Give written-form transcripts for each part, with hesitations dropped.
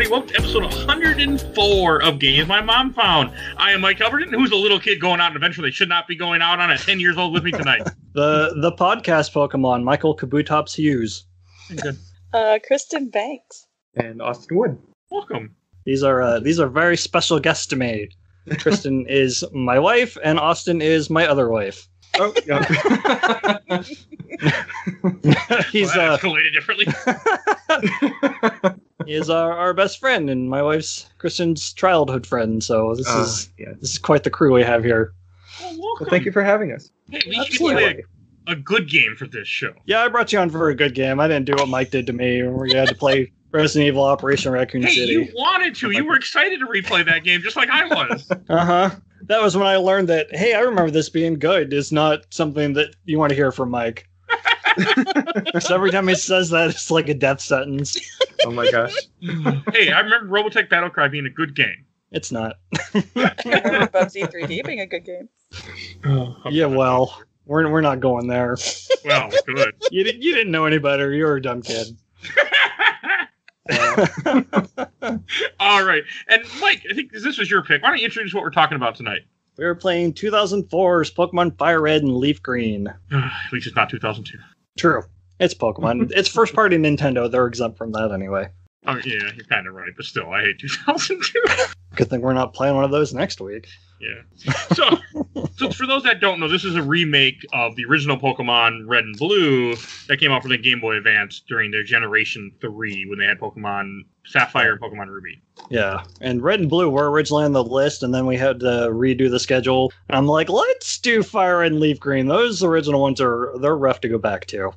everybody. Welcome to episode 104 of Games My Mom Found. I am Mike Albertin, who's a little kid going out on an adventure they should not be going out on at 10 years old with me tonight. The podcast Pokemon, Michael Kabutops Hughes. Good. Kristin Banks. And Austin Wood. Welcome. These are very special guests to me. Kristin is my wife, and Austin is my other wife. Oh, yeah. He's escalated differently. He is our best friend, and my wife's Kristen's childhood friend. So this is quite the crew we have here. Oh, well, thank you for having us. Hey, we should play a good game for this show. Yeah, I brought you on for a good game. I didn't do what Mike did to me, where you had to play Resident Evil Operation Raccoon City. You wanted to. You were excited to replay that game, just like I was. Uh-huh. That was when I learned that, hey, I remember this being good is not something that you want to hear from Mike. So every time he says that, it's like a death sentence. Oh my gosh. Hey, I remember Robotech Battlecry being a good game. It's not. I remember Bubsy 3D being a good game. Yeah, well, we're not going there. Well, good. You didn't know any better. You're a dumb kid. All right. And Mike, I think this was your pick. Why don't you introduce what we're talking about tonight? We were playing 2004's Pokemon Fire Red and Leaf Green. At least it's not 2002. True. It's Pokemon. It's first party Nintendo. They're exempt from that anyway. Oh, yeah, you're kind of right. But still, I hate 2002. Good thing we're not playing one of those next week. Yeah. So for those that don't know, this is a remake of the original Pokemon Red and Blue that came out for the Game Boy Advance during their Generation 3 when they had Pokemon Sapphire and Pokemon Ruby. Yeah, and Red and Blue were originally on the list, and then we had to redo the schedule. And I'm like, let's do Fire Red and Leaf Green. Those original ones they're rough to go back to.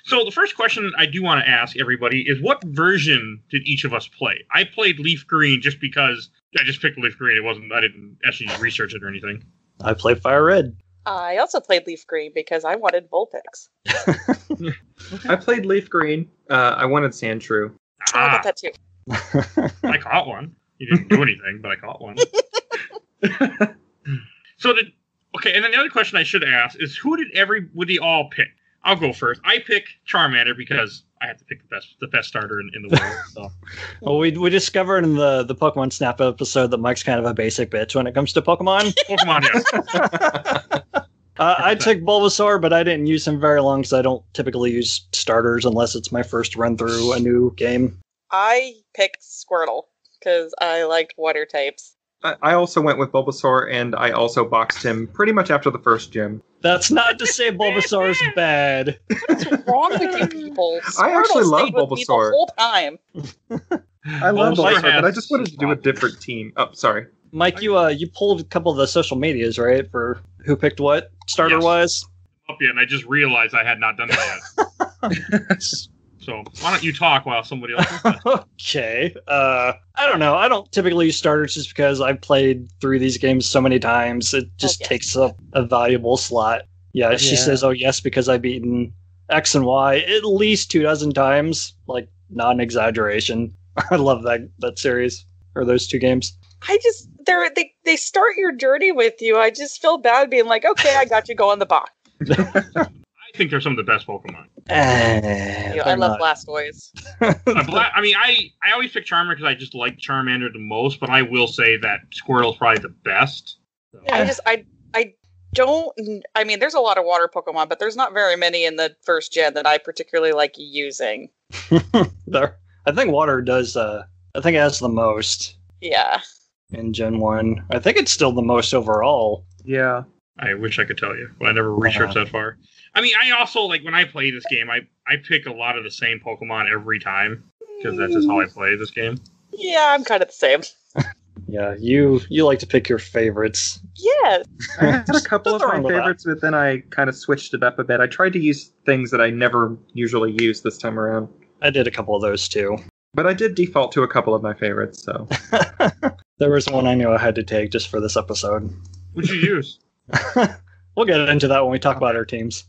So the first question I do want to ask everybody is, what version did each of us play? I played Leaf Green just because I just picked Leaf Green. I didn't actually research it or anything. I played Fire Red. I also played Leaf Green because I wanted Vulpix. Okay. I played Leaf Green. I wanted Sandshrew. I got that too. I caught one. You didn't do anything, but I caught one. Okay, and then the other question I should ask is, who did everybody all pick? I'll go first. I pick Charmander because I have to pick the best starter in the world. So. Well, we discovered in the Pokemon Snap episode that Mike's kind of a basic bitch when it comes to Pokemon. Pokemon, yes. I took Bulbasaur, but I didn't use him very long because I don't typically use starters unless it's my first run through a new game. I picked Squirtle because I liked water types. I also went with Bulbasaur, and I also boxed him pretty much after the first gym. That's not to say Bulbasaur's bad. What's wrong with you people? I actually love stayed with me the Bulbasaur. whole time. I love Bulbasaur Bulbasaur, but I has just wanted to do a different team. Oh, sorry. Mike, you pulled a couple of the social medias, right, for who picked what starter-wise? Up yet, and I just realized I had not done that yet. So why don't you talk while somebody else does that? Okay. I don't know. I don't typically use starters just because I've played through these games so many times. It just takes up a valuable slot. Yeah, she says, oh, yes, because I've beaten X and Y at least 24 times. Like, not an exaggeration. I love that series, or those two games. They start your journey with you. I just feel bad being like, okay, I got you, go on the box. I think they're some of the best Pokemon. I love Blastoise. I always pick Charmander because I just like Charmander the most, but I will say that Squirtle's probably the best. So. There's a lot of water Pokemon, but there's not very many in the first gen that I particularly like using. I think water does, I think it has the most. Yeah. In Gen 1. I think it's still the most overall. Yeah. I wish I could tell you, but I never researched that far. I mean, I also, when I play this game, I pick a lot of the same Pokemon every time, because that's just how I play this game. Yeah, I'm kind of the same. Yeah, you like to pick your favorites. Yes. I had a couple of my favorites, but then I kind of switched it up a bit. I tried to use things that I never usually use this time around. I did a couple of those, too. But I did default to a couple of my favorites, so... There was one I knew I had to take just for this episode. What'd you use? We'll get into that when we talk about our teams.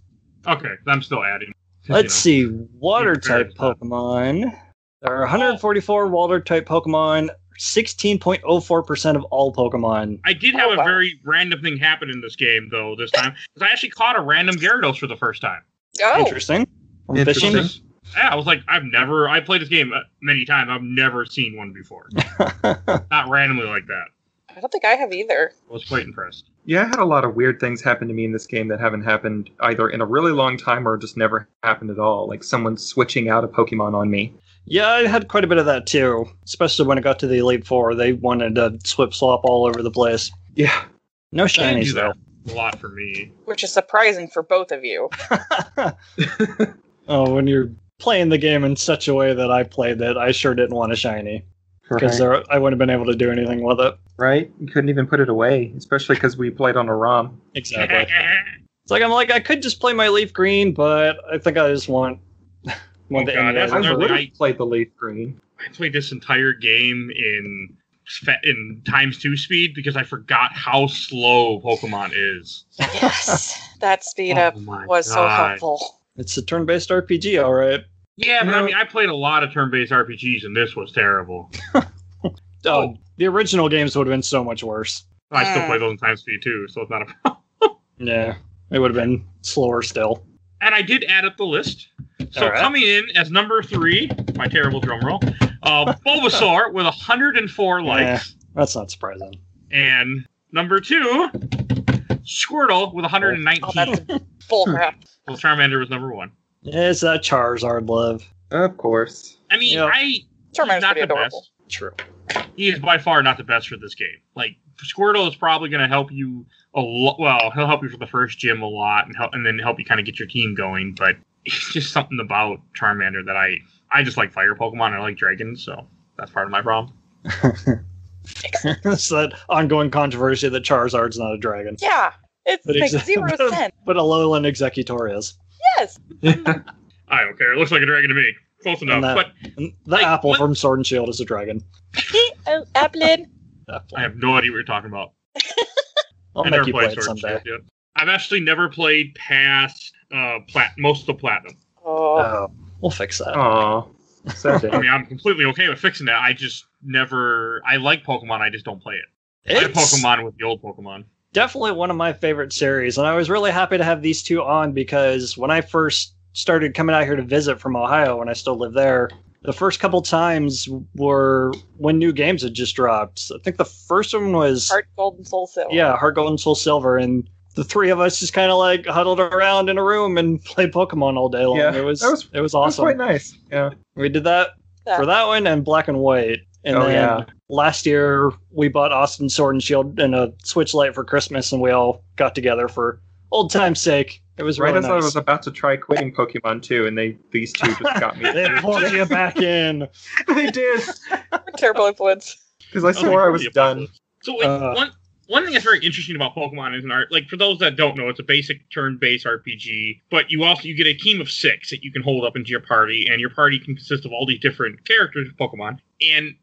Okay, I'm still adding. Let's see. Water-type Pokemon. There are 144 water-type Pokemon. 16.04% of all Pokemon. I did have a very random thing happen in this game, though, this time. Because I actually caught a random Gyarados for the first time. Oh. Interesting. Fishing? Yeah, I was like, I played this game many times. I've never seen one before. Not randomly like that. I don't think I have either. I was quite impressed. Yeah, I had a lot of weird things happen to me in this game that haven't happened either in a really long time or just never happened at all. Like someone switching out a Pokemon on me. Yeah, I had quite a bit of that too. Especially when it got to the Elite Four. They wanted to swap all over the place. Yeah. No shinies, though. A lot for me. Which is surprising for both of you. Oh, when you're playing the game in such a way that I played it, I sure didn't want a shiny. Because I wouldn't have been able to do anything with it. Right? You couldn't even put it away, especially because we played on a ROM. Exactly. It's like, I could just play my Leaf Green, but I think I just want the that's I another would thing. have played the Leaf Green. I played this entire game in ×2 speed because I forgot how slow Pokemon is. Yes, that speed up was so helpful. It's a turn-based RPG, all right. Yeah, but I mean, I played a lot of turn-based RPGs, and this was terrible. Oh, the original games would have been so much worse. I still play those in time speed too, so it's not a problem. Yeah, it would have been slower still. And I did add up the list. So coming in as number 3, my terrible drum roll, Bulbasaur with 104 likes. That's not surprising. And number 2, Squirtle with 119. Oh, that's full crap. Well, Charmander was number 1. It's that Charizard love. Of course. I mean, Charmander's not pretty the adorable. best. True. He is by far not the best for this game. Like, Squirtle is probably going to help you a lot. Well, he'll help you for the first gym a lot, and then help you kind of get your team going. But it's just something about Charmander that I just like fire Pokemon. I like dragons, so that's part of my problem. It's that ongoing controversy that Charizard's not a dragon. Yeah, it makes 0 sense. But a Alolan Executor is. Yes. I don't care. It looks like a dragon to me. Close enough. The apple from Sword and Shield is a dragon. Applin. I have no idea what you're talking about. I'll make you play it someday. Yet. I've actually never played past most of the Platinum. Oh. We'll fix that. Aww. I mean, I'm completely okay with fixing that. I just never... I like Pokemon, I just don't play it. I like Pokemon with the old Pokemon. Definitely one of my favorite series, and I was really happy to have these two on because when I first started coming out here to visit from Ohio when I still lived there, the first couple times were when new games had just dropped. I think the first one was Heart Gold and Soul Silver. Yeah, Heart Gold and Soul Silver, and the three of us just kind of like huddled around in a room and played Pokemon all day long. Yeah, it was awesome. It was quite nice. Yeah, we did that for that one and Black and White. And then last year we bought Austin Sword and Shield and a Switch Lite for Christmas, and we all got together for old time's sake. It was right really as nice. I was about to try quitting Pokemon 2, and these two just got me. They pulled you back in. They did. Terrible influence. Because I swore I was done. So one thing that's very interesting about Pokemon is like for those that don't know, it's a basic turn-based RPG, but you get a team of 6 that you can hold up into your party, and your party can consist of all these different characters of Pokemon. And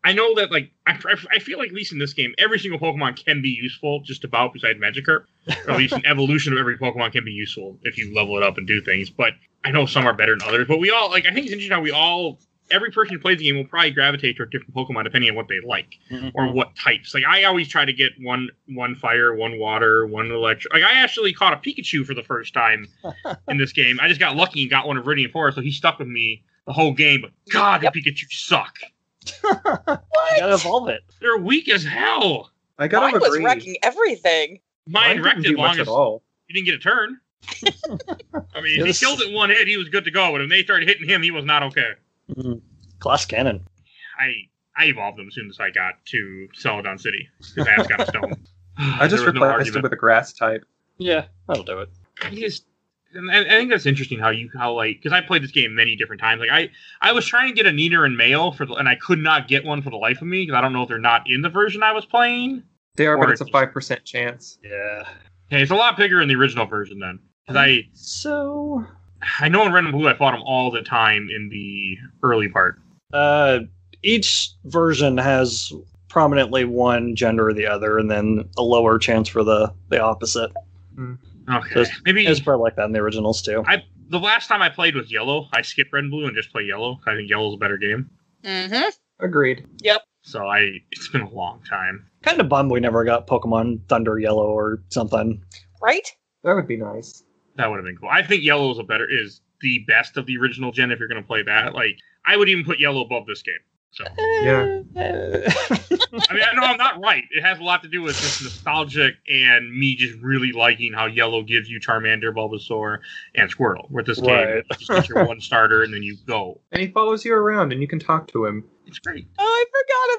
I know that, like, I feel like, at least in this game, every single Pokemon can be useful, just about, besides Magikarp. Or at least an evolution of every Pokemon can be useful if you level it up and do things. But I know some are better than others. But we all, like, I think it's interesting how every person who plays the game will probably gravitate toward different Pokemon depending on what they like. Or what types. Like, I always try to get one fire, one water, one electric. Like, I actually caught a Pikachu for the first time in this game. I just got lucky and got one of Viridian Forest, so he stuck with me the whole game. But, God, the Pikachu suck. What? You gotta evolve it. They're weak as hell. I gotta Mine was wrecking everything. Mine wrecked it long as all. He didn't get a turn. I mean, if he killed it in one hit, he was good to go. But when they started hitting him, he was not okay. Glass cannon. I evolved him as soon as I got to Celadon City. His ass got a stone. I just replaced it with a grass type. Yeah, that'll do it. And I think that's interesting how because I played this game many different times. Like I was trying to get a Neener and Male and I could not get one for the life of me because I don't know if they're not in the version I was playing. They are, but it's a 5% chance. Yeah. Okay, it's a lot bigger in the original version then. I know in Red and Blue I fought them all the time in the early part. Each version has prominently one gender or the other, and then a lower chance for the opposite. Okay, maybe it's probably like that in the originals too. The last time I played was Yellow. I skipped Red and Blue and just play Yellow. I think Yellow's a better game. Mm-hmm. Agreed. Yep. So it's been a long time. Kind of bummed we never got Pokemon Thunder Yellow or something. Right? That would be nice. That would have been cool. I think Yellow is the best of the original gen if you're going to play that. Like, I would even put Yellow above this game. So Yeah. I mean, I know I'm not right. It has a lot to do with just nostalgic and me just really liking how Yellow gives you Charmander, Bulbasaur, and Squirtle. With this game, Right. you just get your one starter and then you go. And he follows you around, and you can talk to him. It's great. Oh, I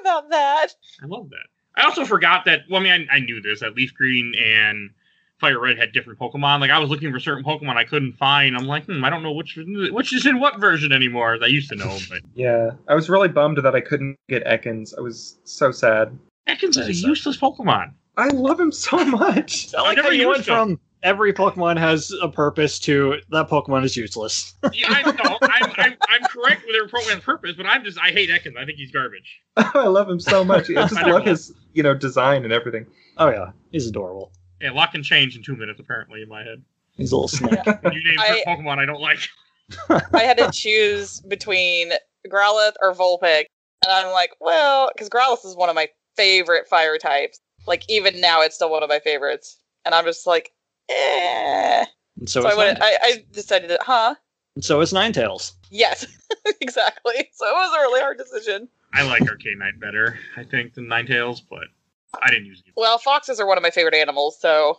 forgot about that. I love that. I also forgot that, well, I mean, I knew this, that Leaf Green and Fire Red had different Pokemon. Like, I was looking for certain Pokemon I couldn't find. I'm like, I don't know which is in what version anymore. I used to know, but... Yeah. I was really bummed that I couldn't get Ekans. I was so sad. Ekans is a useless Pokemon. I love him so much. I like how you went from every Pokemon has a purpose to that Pokemon is useless. Yeah, I'm correct with their Pokemon's purpose, but I hate Ekans. I think he's garbage. I love him so much. I just love his, design and everything. Oh yeah, he's adorable. Yeah, a lot can change in 2 minutes, apparently, in my head. He's a little snake. You name Pokemon I don't like. I had to choose between Growlithe or Vulpix, and I'm like, well, because Growlithe is one of my favorite fire types. Like, even now, it's still one of my favorites. And I'm just like, eh. And so I decided that, And so is Ninetales. Yes, exactly. So it was a really hard decision. I like Arcanine better, I think, than Ninetales, but I didn't use it. Well, foxes are one of my favorite animals, so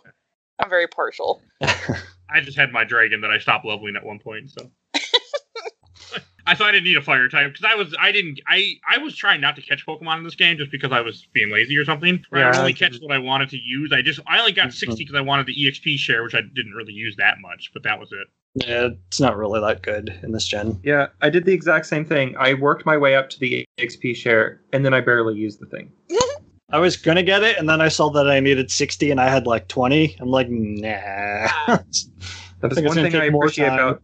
I'm very partial. I just had my dragon that I stopped leveling at one point, so... I thought I didn't need a fire type because I was trying not to catch Pokemon in this game just because I was being lazy or something. Where I would only catch what I wanted to use. I only got 60 because I wanted the EXP share, which I didn't really use that much, but that was it. Yeah, it's not really that good in this gen. Yeah, I did the exact same thing. I worked my way up to the XP share, and then I barely used the thing. I was gonna get it, and then I saw that I needed 60, and I had like 20. I'm like, nah. That is one thing I appreciate about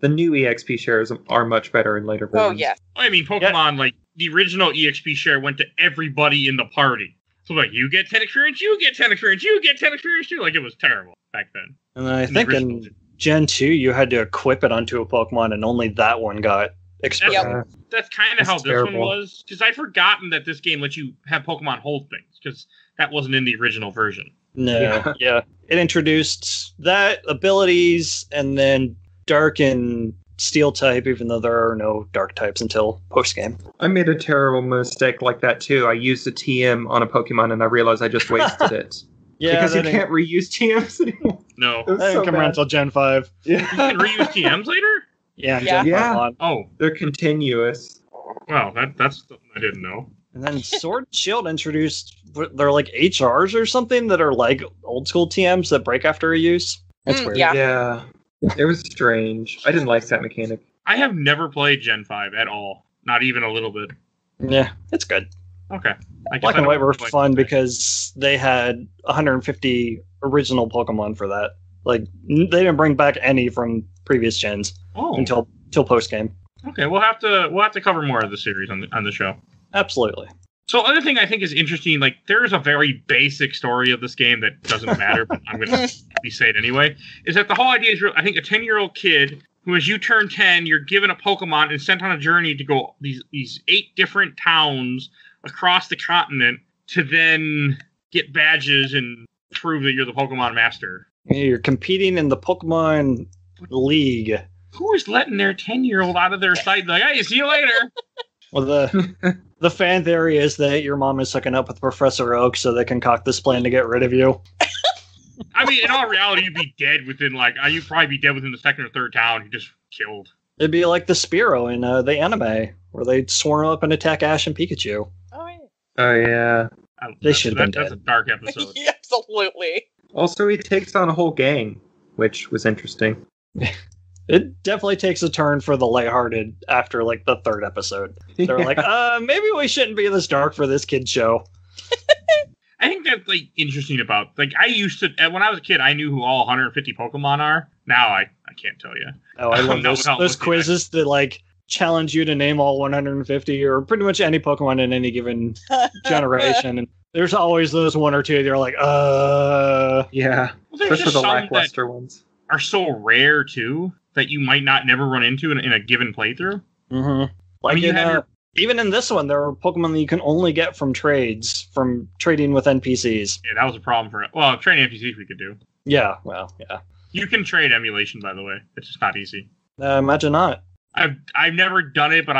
the new EXP shares are much better in later versions. Oh yeah. I mean, Pokemon like the original EXP share went to everybody in the party. So like, you get 10 experience, you get 10 experience, you get 10 experience too. Like, it was terrible back then. And then I think in Gen 2, you had to equip it onto a Pokemon, and only that one got experience. That's kind of how this one was. Because I'd forgotten that this game lets you have Pokemon hold things, because that wasn't in the original version. No, yeah. It introduced that, abilities, and then Dark and Steel type, even though there are no Dark types until post-game. I made a terrible mistake like that, too. I used a TM on a Pokemon, and I realized I just wasted it. Yeah, because you can't reuse TMs anymore. No. That didn't come around until Gen 5. Yeah. You can reuse TMs later? Yeah, Gen 5 on. Oh. They're continuous. Wow, that's I didn't know. And then Sword and Shield introduced, they're like HRs or something that are like old school TMs that break after a use. That's weird. Yeah. It was strange. I didn't like that mechanic. I have never played Gen 5 at all. Not even a little bit. Yeah, it's good. Okay. Black and White were fun because they had 150 original Pokemon for that. Like, they didn't bring back any from previous gens until post game. Okay, we'll have to cover more of the series on the show. Absolutely. So, other thing I think is interesting, like, there's a very basic story of this game that doesn't matter, but I'm going to say it anyway, is that the whole idea is, I think, a 10-year-old kid who, as you turn 10, you're given a Pokemon and sent on a journey to go these 8 different towns across the continent to then get badges and prove that you're the Pokemon master. You're competing in the Pokemon League. Who is letting their 10-year-old out of their sight? Like, hey, see you later. Well, the fan theory is that your mom is hooking up with Professor Oak so they concoct this plan to get rid of you. I mean, in all reality, you'd be dead within, you'd probably be dead within the second or third town. You just killed. It'd be like the Spearow in the anime, where they'd swarm up and attack Ash and Pikachu. Oh, yeah. They should have been dead. That's a dark episode. Yeah, absolutely. Also, he takes on a whole gang, which was interesting. It definitely takes a turn for the lighthearted after, the third episode. They're like, maybe we shouldn't be this dark for this kid's show. I think that's, interesting about, I used to, when I was a kid, I knew who all 150 Pokemon are. Now, I can't tell you. Oh, I love those quizzes that, challenge you to name all 150, or pretty much any Pokemon in any given generation, and there's always those one or two that you're like, Yeah, well, especially the lackluster ones. Are so rare, too, that you might not never run into in a given playthrough. Mm-hmm. Even in this one, there are Pokemon that you can only get from trades, from trading with NPCs. Yeah, that was a problem trading NPCs we could do. Yeah, well, yeah. You can trade emulation, by the way. It's just not easy. Imagine not. I've never done it, but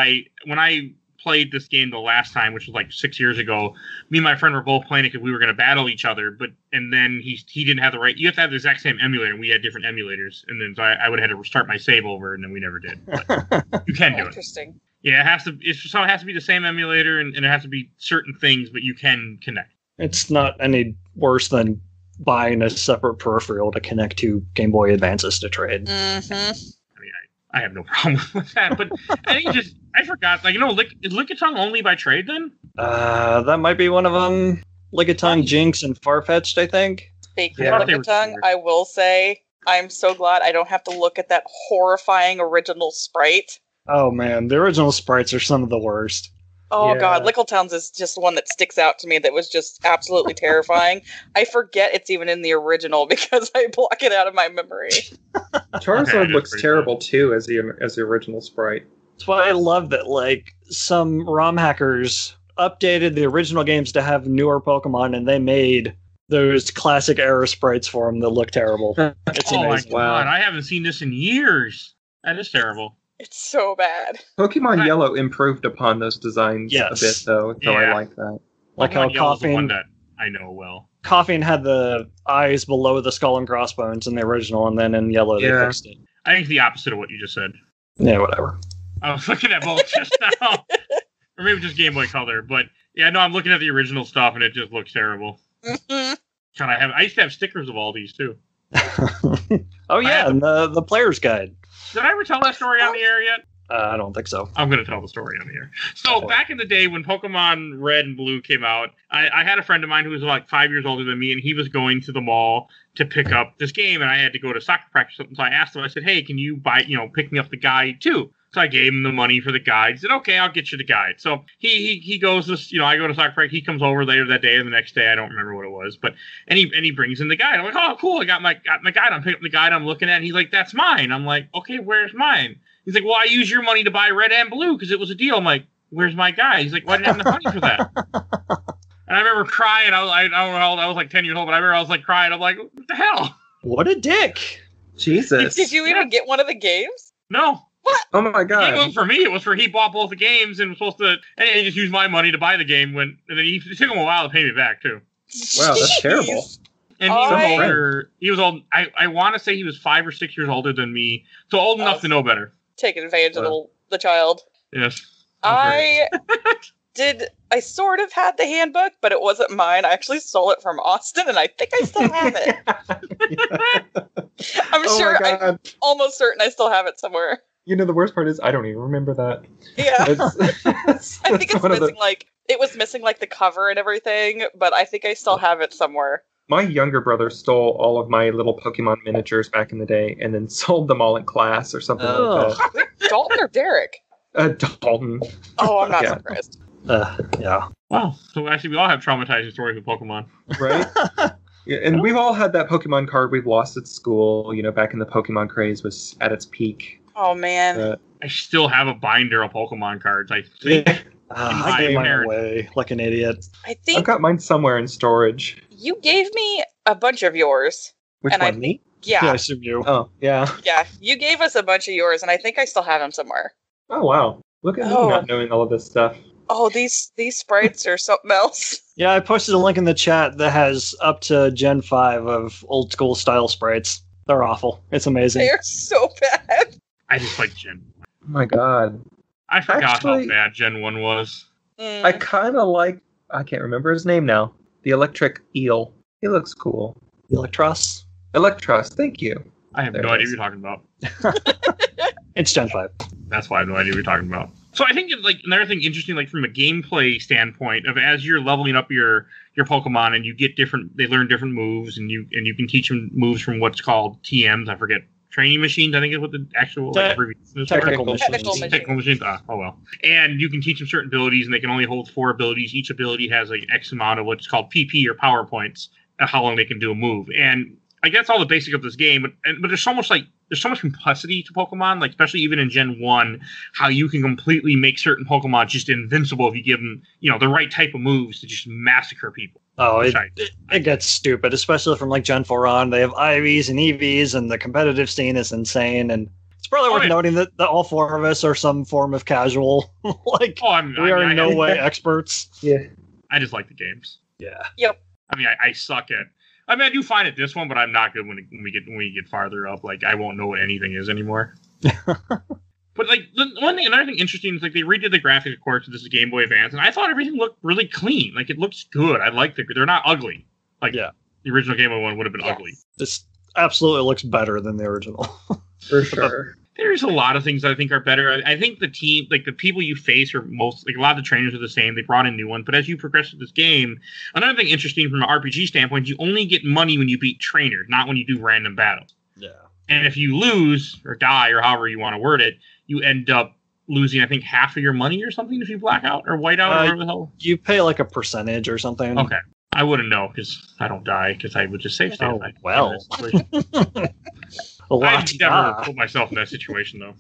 when I played this game the last time, which was like 6 years ago, me and my friend were both playing it because we were going to battle each other, and then he didn't have the right. You have to have the exact same emulator, and we had different emulators, and then so I would have had to restart my save over, and then we never did. But you can do it. Interesting. Yeah, it has to be the same emulator, and it has to be certain things, but you can connect. It's not any worse than buying a separate peripheral to connect to Game Boy Advances to trade. Mm-hmm. I mean, I have no problem with that, but I think I forgot. Like, is Lickitung only by trade then? That might be one of them. Lickitung, Jinx, and Farfetch'd, I think. Speaking of Lickitung, I will say I'm so glad I don't have to look at that horrifying original sprite. Oh man, the original sprites are some of the worst. Oh god, Lickitung is just one that sticks out to me that was just absolutely terrifying. I forget it's even in the original because I block it out of my memory. Charizard looks terrible too as the original sprite. That's why I love that like some ROM hackers updated the original games to have newer Pokemon, and they made those classic era sprites for them that look terrible. It's amazing. My god, I haven't seen this in years. That is terrible. It's so bad. Pokemon Yellow improved upon those designs a bit, though, so I like that. Like how Coughing, one that I know well. Coughing had the eyes below the skull and crossbones in the original, and then in Yellow they fixed it. I think the opposite of what you just said. Yeah, whatever. I was looking at both just now. Or maybe just Game Boy Color, but yeah, no, I'm looking at the original stuff, and it just looks terrible. Mm-hmm. I used to have stickers of all these, too. Oh, yeah, and the player's guide. Did I ever tell that story on the air yet? I don't think so. I'm going to tell the story on the air. So back in the day when Pokemon Red and Blue came out, I had a friend of mine who was like 5 years older than me, and he was going to the mall to pick up this game, and I had to go to soccer practice. So I asked him, I said, hey, can you pick me up the guide too? So I gave him the money for the guide. He said, okay, I'll get you the guide. So he goes this, I go to soccer practice. He comes over later that day or the next day. I don't remember what it was, but and he brings in the guide. I'm like, oh, cool. I got my guide. I'm picking up the guide. I'm looking at it. And he's like, that's mine. I'm like, okay, where's mine? He's like, well, I used your money to buy Red and Blue because it was a deal. I'm like, where's my guide? He's like, well, I didn't have enough money for that. And I remember crying. I don't know how old. I was like 10 years old, but I remember I was like crying. I'm like, what the hell? What a dick. Jesus. Did you even get one of the games? No. What? Oh my god! It wasn't for me. It was for he bought both the games and was supposed to, and he just used my money to buy the game. And then it took him a while to pay me back too. Wow, that's terrible. And he was older. He was old. I want to say he was 5 or 6 years older than me, so old enough to know better. Taking advantage of the child. Yes. I sort of had the handbook, but it wasn't mine. I actually stole it from Austin, and I think I still have it. I'm almost certain I still have it somewhere. The worst part is I don't even remember that. Yeah. I think it's missing it was missing the cover and everything, but I think I still have it somewhere. My younger brother stole all of my little Pokemon miniatures back in the day and then sold them all in class or something like that. Dalton or Derek? Dalton. Oh, I'm not surprised. Yeah. Wow. So actually we all have traumatizing stories with Pokemon. Right? Yeah, and we've all had that Pokemon card we've lost at school, back in the Pokemon craze was at its peak. Oh, man. I still have a binder of Pokemon cards. I think. I gave mine away like an idiot. I think I've got mine somewhere in storage. You gave me a bunch of yours. Which one, me? Yeah. I assume you. Oh, yeah. Yeah, you gave us a bunch of yours, and I think I still have them somewhere. Oh, wow. Look at me not knowing all of this stuff. Oh, these sprites are something else. Yeah, I posted a link in the chat that has up to Gen 5 of old school style sprites. They're awful. It's amazing. They're so bad. I just like Gen 1. Oh my god. I forgot how bad Gen 1 was. I kind of like, I can't remember his name now, the electric eel. He looks cool. Electros? Electros, thank you. I have no idea what you're talking about. It's Gen 5. That's why I have no idea what you're talking about. So I think another thing interesting, from a gameplay standpoint, of as you're leveling up your Pokemon and you get they learn different moves and you can teach them moves from what's called TMs. I forget. Training machines, I think is what the actual abbreviation is. Technical machines. Oh well. And you can teach them certain abilities, and they can only hold 4 abilities. Each ability has X amount of what's called PP or power points, how long they can do a move. And that's all the basic of this game. But there's so much complexity to Pokemon, especially even in Gen 1, how you can completely make certain Pokemon just invincible if you give them, the right type of moves to just massacre people. Oh, it gets stupid, especially from Gen 4 on. They have IVs and EVs, and the competitive scene is insane. And it's probably worth noting that all four of us are some form of casual. We are in no way experts. Yeah. I just like the games. Yeah. Yep. I mean, I suck at. I mean, I do fine at this one, but I'm not good when we get farther up. Like, I won't know what anything is anymore. But like another thing interesting is like they redid the graphics, of course. This is Game Boy Advance, and I thought everything looked really clean. Like it looks good. I like they're not ugly. Like the original Game Boy one would have been ugly. This absolutely looks better than the original. For sure. There's a lot of things that I think are better. I think the team, like the people you face, are most like a lot of the trainers are the same. They brought in new ones, but as you progress through this game, another thing interesting from an RPG standpoint, you only get money when you beat trainers, not when you do random battles. Yeah. And if you lose or die or however you want to word it, you end up losing, I think, half of your money or something if you black out or white out or whatever the hell. You pay like a percentage or something. Okay. I wouldn't know because I don't die because I would just save state. Oh, well. I've never put myself in that situation, though.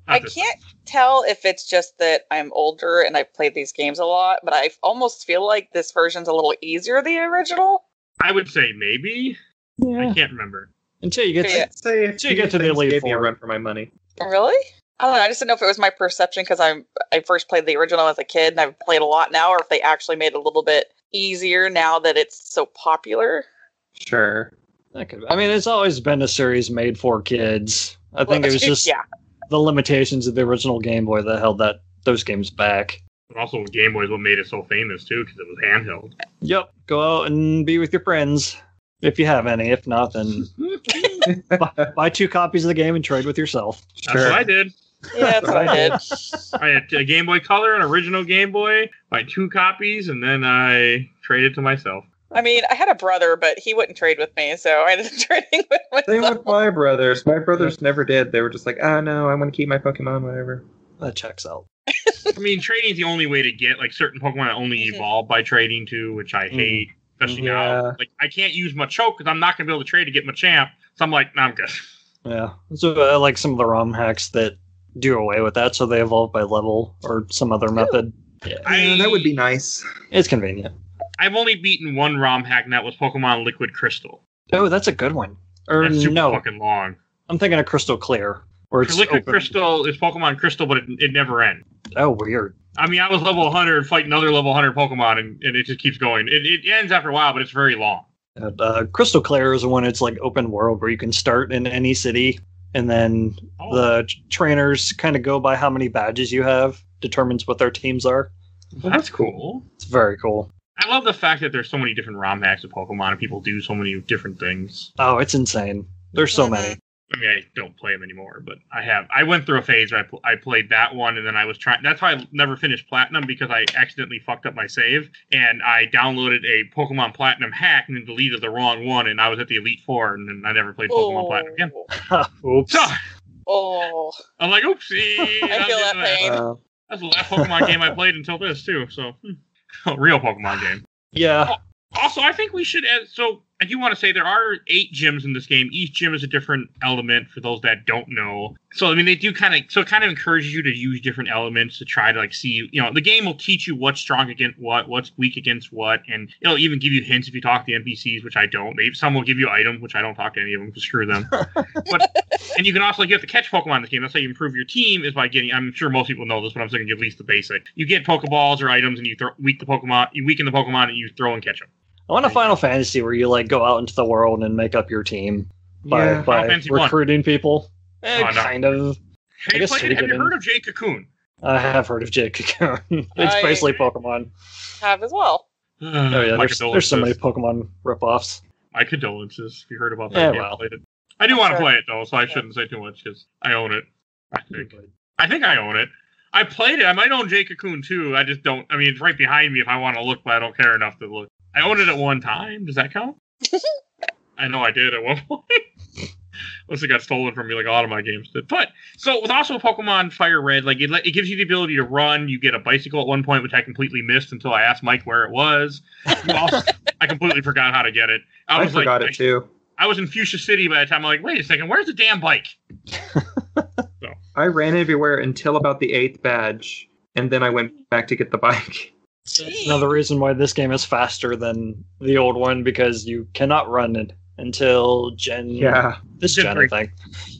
I can't tell if it's just that I'm older and I've played these games a lot, but I almost feel like this version's a little easier than the original. I would say maybe. Yeah. I can't remember. Until you get to the Elite gave Four. me a run for my money. Really? I don't know. I just didn't know if it was my perception because I first played the original as a kid and I've played a lot now, or if they actually made it a little bit easier now that it's so popular. Sure. I mean, it's always been a series made for kids. I think it was just the limitations of the original Game Boy that held those games back. But also, Game Boy is what made it so famous, too, because it was handheld. Yep. Go out and be with your friends, if you have any. If not, then buy 2 copies of the game and trade with yourself. That's what I did. Yeah, that's what I did. I had a Game Boy Color, an original Game Boy, buy 2 copies, and then I traded to myself. I mean, I had a brother, but he wouldn't trade with me, so I ended up trading with myself. Same with my brothers. My brothers never did. They were just like, oh, no, I want to keep my Pokemon, whatever. That checks out. I mean, trading is the only way to get, like, certain Pokemon only evolve by trading, too, which I hate, especially now. Like, I can't use Machoke because I'm not going to be able to trade to get Machamp, so I'm like, nah, I'm good. Yeah. So I like some of the ROM hacks that do away with that, so they evolve by level or some other method. Yeah, that would be nice. It's convenient. I've only beaten one ROM hack, and that was Pokemon Liquid Crystal. Oh, that's a good one. Or that's super no, fucking long. I'm thinking of Crystal Clear. Where it's Liquid open. Crystal is Pokemon Crystal, but it never ends. Oh, weird. I mean, I was level 100 fighting other level 100 Pokemon, and it just keeps going. It ends after a while, but it's very long. Crystal Clear is when it's like open world, where you can start in any city, and then the trainers kind of go by how many badges you have, determines what their teams are. Well, that's cool. It's very cool. I love the fact that there's so many different ROM hacks of Pokemon, and people do so many different things. Oh, it's insane. There's so many. I mean, I don't play them anymore, but I went through a phase where I played that one, and then I was trying. That's why I never finished Platinum, because I accidentally fucked up my save, and I downloaded a Pokemon Platinum hack and then deleted the wrong one, and I was at the Elite Four, and then I never played Pokemon Platinum again. Oops. So, I'm like, oopsie. I feel that pain. That's the last Pokemon game I played until this, too, so... Real Pokemon game. Yeah. Also, I think we should add... So, I do want to say there are 8 gyms in this game. Each gym is a different element for those that don't know. So, I mean, they do kind of... So, it kind of encourages you to use different elements to try to, like, see... You know, the game will teach you what's strong against what, what's weak against what, and it'll even give you hints if you talk to NPCs, which I don't. Some will give you items, which I don't talk to any of them, so screw them. And you can also, you have to catch Pokemon in this game. That's how you improve your team, is by getting... I'm sure most people know this, but I'm saying at least the basic. You get Pokeballs or items, and you weaken the Pokemon, and you throw and catch them. I want a Final Fantasy where you like go out into the world and make up your team by recruiting people. Kind of. Have you heard of Jade Cocoon? I have heard of Jade Cocoon. It's basically Pokemon. Have as well. Oh yeah, there's so many Pokemon ripoffs. My condolences if you heard about that. I do want to play it though, so I shouldn't say too much because I own it. I think I own it. I played it. I might own Jade Cocoon too. I just don't. I mean, it's right behind me if I want to look, but I don't care enough to look. I owned it at one time. Does that count? I know I did at one point. Unless it got stolen from me like a lot of my games did. But, so with also Pokemon Fire Red, like it gives you the ability to run. You get a bicycle at one point, which I completely missed until I asked Mike where it was. I completely forgot how to get it. I forgot it too. I was in Fuchsia City by the time I'm like, wait a second, where's the damn bike? So. I ran everywhere until about the 8th badge, and then I went back to get the bike. That's another reason why this game is faster than the old one, because you cannot run it until Gen 3, I think.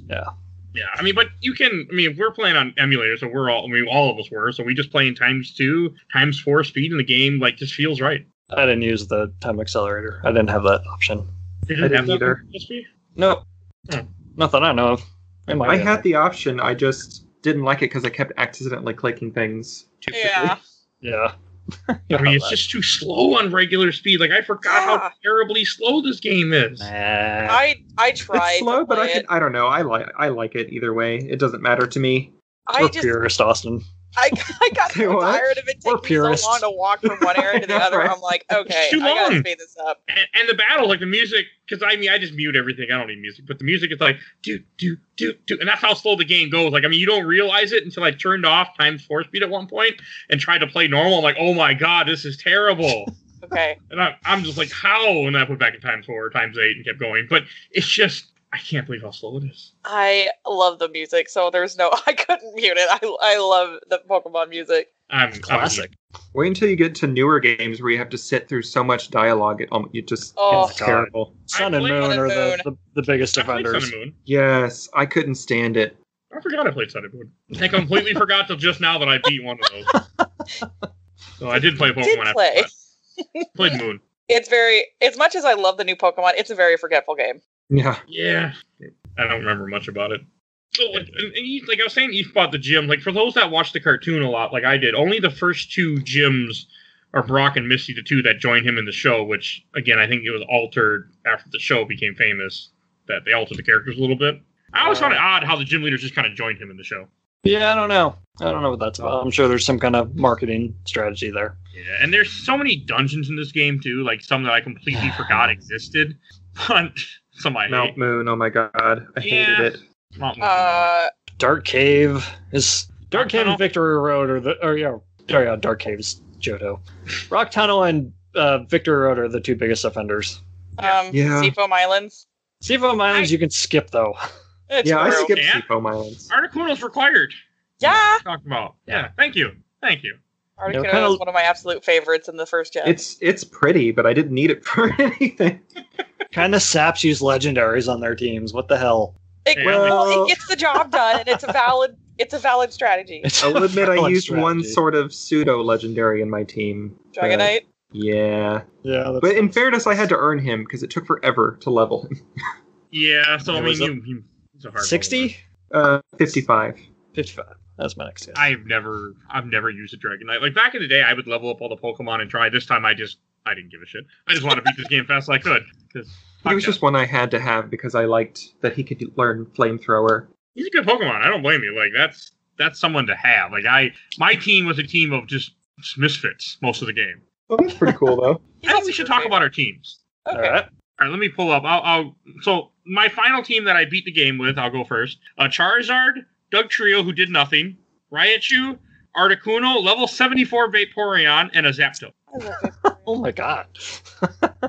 Yeah. Yeah, I mean, but you can. I mean, if we're playing on emulator, so all of us were. So we just playing ×2, ×4 speed in the game. Like, just feels right. I didn't use the time accelerator. I didn't have that option. You I didn't have either. that? No, Hmm. not that I know of. I had the option. I just didn't like it because I kept accidentally clicking things too quickly. Yeah. Yeah. I mean, it's just too slow on regular speed. Like, I forgot how terribly slow this game is. Nah. I tried. It's slow, but I I don't know. I like it either way. It doesn't matter to me. We're purist, Austin. I got Say so what? tired of it We're taking purists. so long to walk from one area to the other. Right. I'm like, okay, It's too I gotta long. speed this up. And the battle, like the music, because I mean, I just mute everything. I don't need music, but the music is like do, and that's how slow the game goes. Like, I mean, you don't realize it until I turned off ×4 speed at one point and tried to play normal. I'm like, oh my god, this is terrible. Okay. And I'm just like, how? And I put back in ×4, ×8, and kept going. But it's just, I can't believe how slow it is. I love the music, so there's no. I couldn't mute it. I love the Pokemon music. Classic. Wait until you get to newer games where you have to sit through so much dialogue. It's Oh. it's terrible. Sun and played Moon Sun are and the biggest I played Sun offenders. and Moon. Yes, I couldn't stand it. I forgot I played Sun and Moon. I completely forgot till just now that I beat one of those. So I did play Pokemon Did after play. that. Played Moon. It's very. As much as I love the new Pokemon, it's a very forgetful game. Yeah. Yeah. I don't remember much about it. So, like I was saying, you bought the gym. Like, for those that watch the cartoon a lot, like I did, only the first two gyms are Brock and Misty, the two that joined him in the show, which, again, I think it was altered after the show became famous, that they altered the characters a little bit. I always found it odd how the gym leaders just kind of joined him in the show. Yeah, I don't know. I don't know what that's about. I'm sure there's some kind of marketing strategy there. Yeah, and there's so many dungeons in this game, too, like some that I completely forgot existed. But some I hate. Mount Moon, oh my god. I hated it. Mount Moon. Dark Cave is Dark Cave Tunnel? and Victory Road are Dark Cave is Johto. Rock Tunnel and Victory Road are the two biggest offenders. Yeah. Seafoam Islands. Seafoam Islands you can skip though. It's Yeah, I true. skipped Yeah. Seafoam Islands. Articuno's required. Yeah. Talked about. Yeah, thank you. Thank you. Articuno kinda- is one of my absolute favorites in the first gen. It's pretty, but I didn't need it for anything. Kind of saps use legendaries on their teams. What the hell? It gets the job done, and it's a valid strategy. I'll admit I Valid used one strategy. sort of pseudo legendary in my team. but- Dragonite. Yeah. Yeah, that's But in fairness, I had to earn him because it took forever to level him. Yeah, so I It mean, was he's a hard 60? 55. 55. That's my next guess. I've never used a Dragonite. Like, back in the day, I would level up all the Pokemon and try. This time, I didn't give a shit. I just want to beat this game fast as I could. He was just one I had to have because I liked that he could learn Flamethrower. He's a good Pokemon. I don't blame you. Like, that's someone to have. Like, my team was a team of just misfits most of the game. Oh, that's pretty cool, though. I think we should talk about our teams. Okay. All right. All right, let me pull up. So my final team that I beat the game with, I'll go first. Charizard, Doug Trio, who did nothing, Raichu, Articuno, level 74 Vaporeon, and a Zapdos. Oh my god.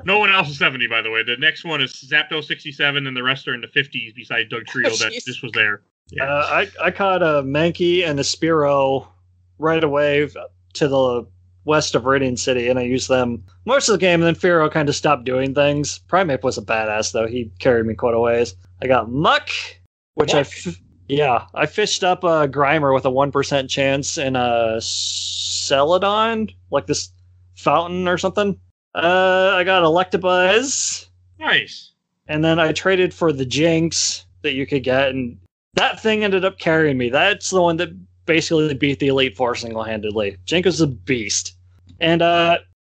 No one else is 70, by the way. The next one is Zapdos 67, and the rest are in the 50s besides Doug Trio that Jeez. just was there. Yeah. I caught a Mankey and a Spearow right away to the west of Radiant City, and I used them most of the game, and then Fearow kind of stopped doing things. Primeape was a badass, though. He carried me quite a ways. I got Muck, which I fished up a Grimer with a 1% chance and a Celadon, like this fountain or something. I got Electabuzz, Nice. and then I traded for the Jinx that you could get, and that thing ended up carrying me. That's the one that basically beat the Elite Four single-handedly. Jinx was a beast. And,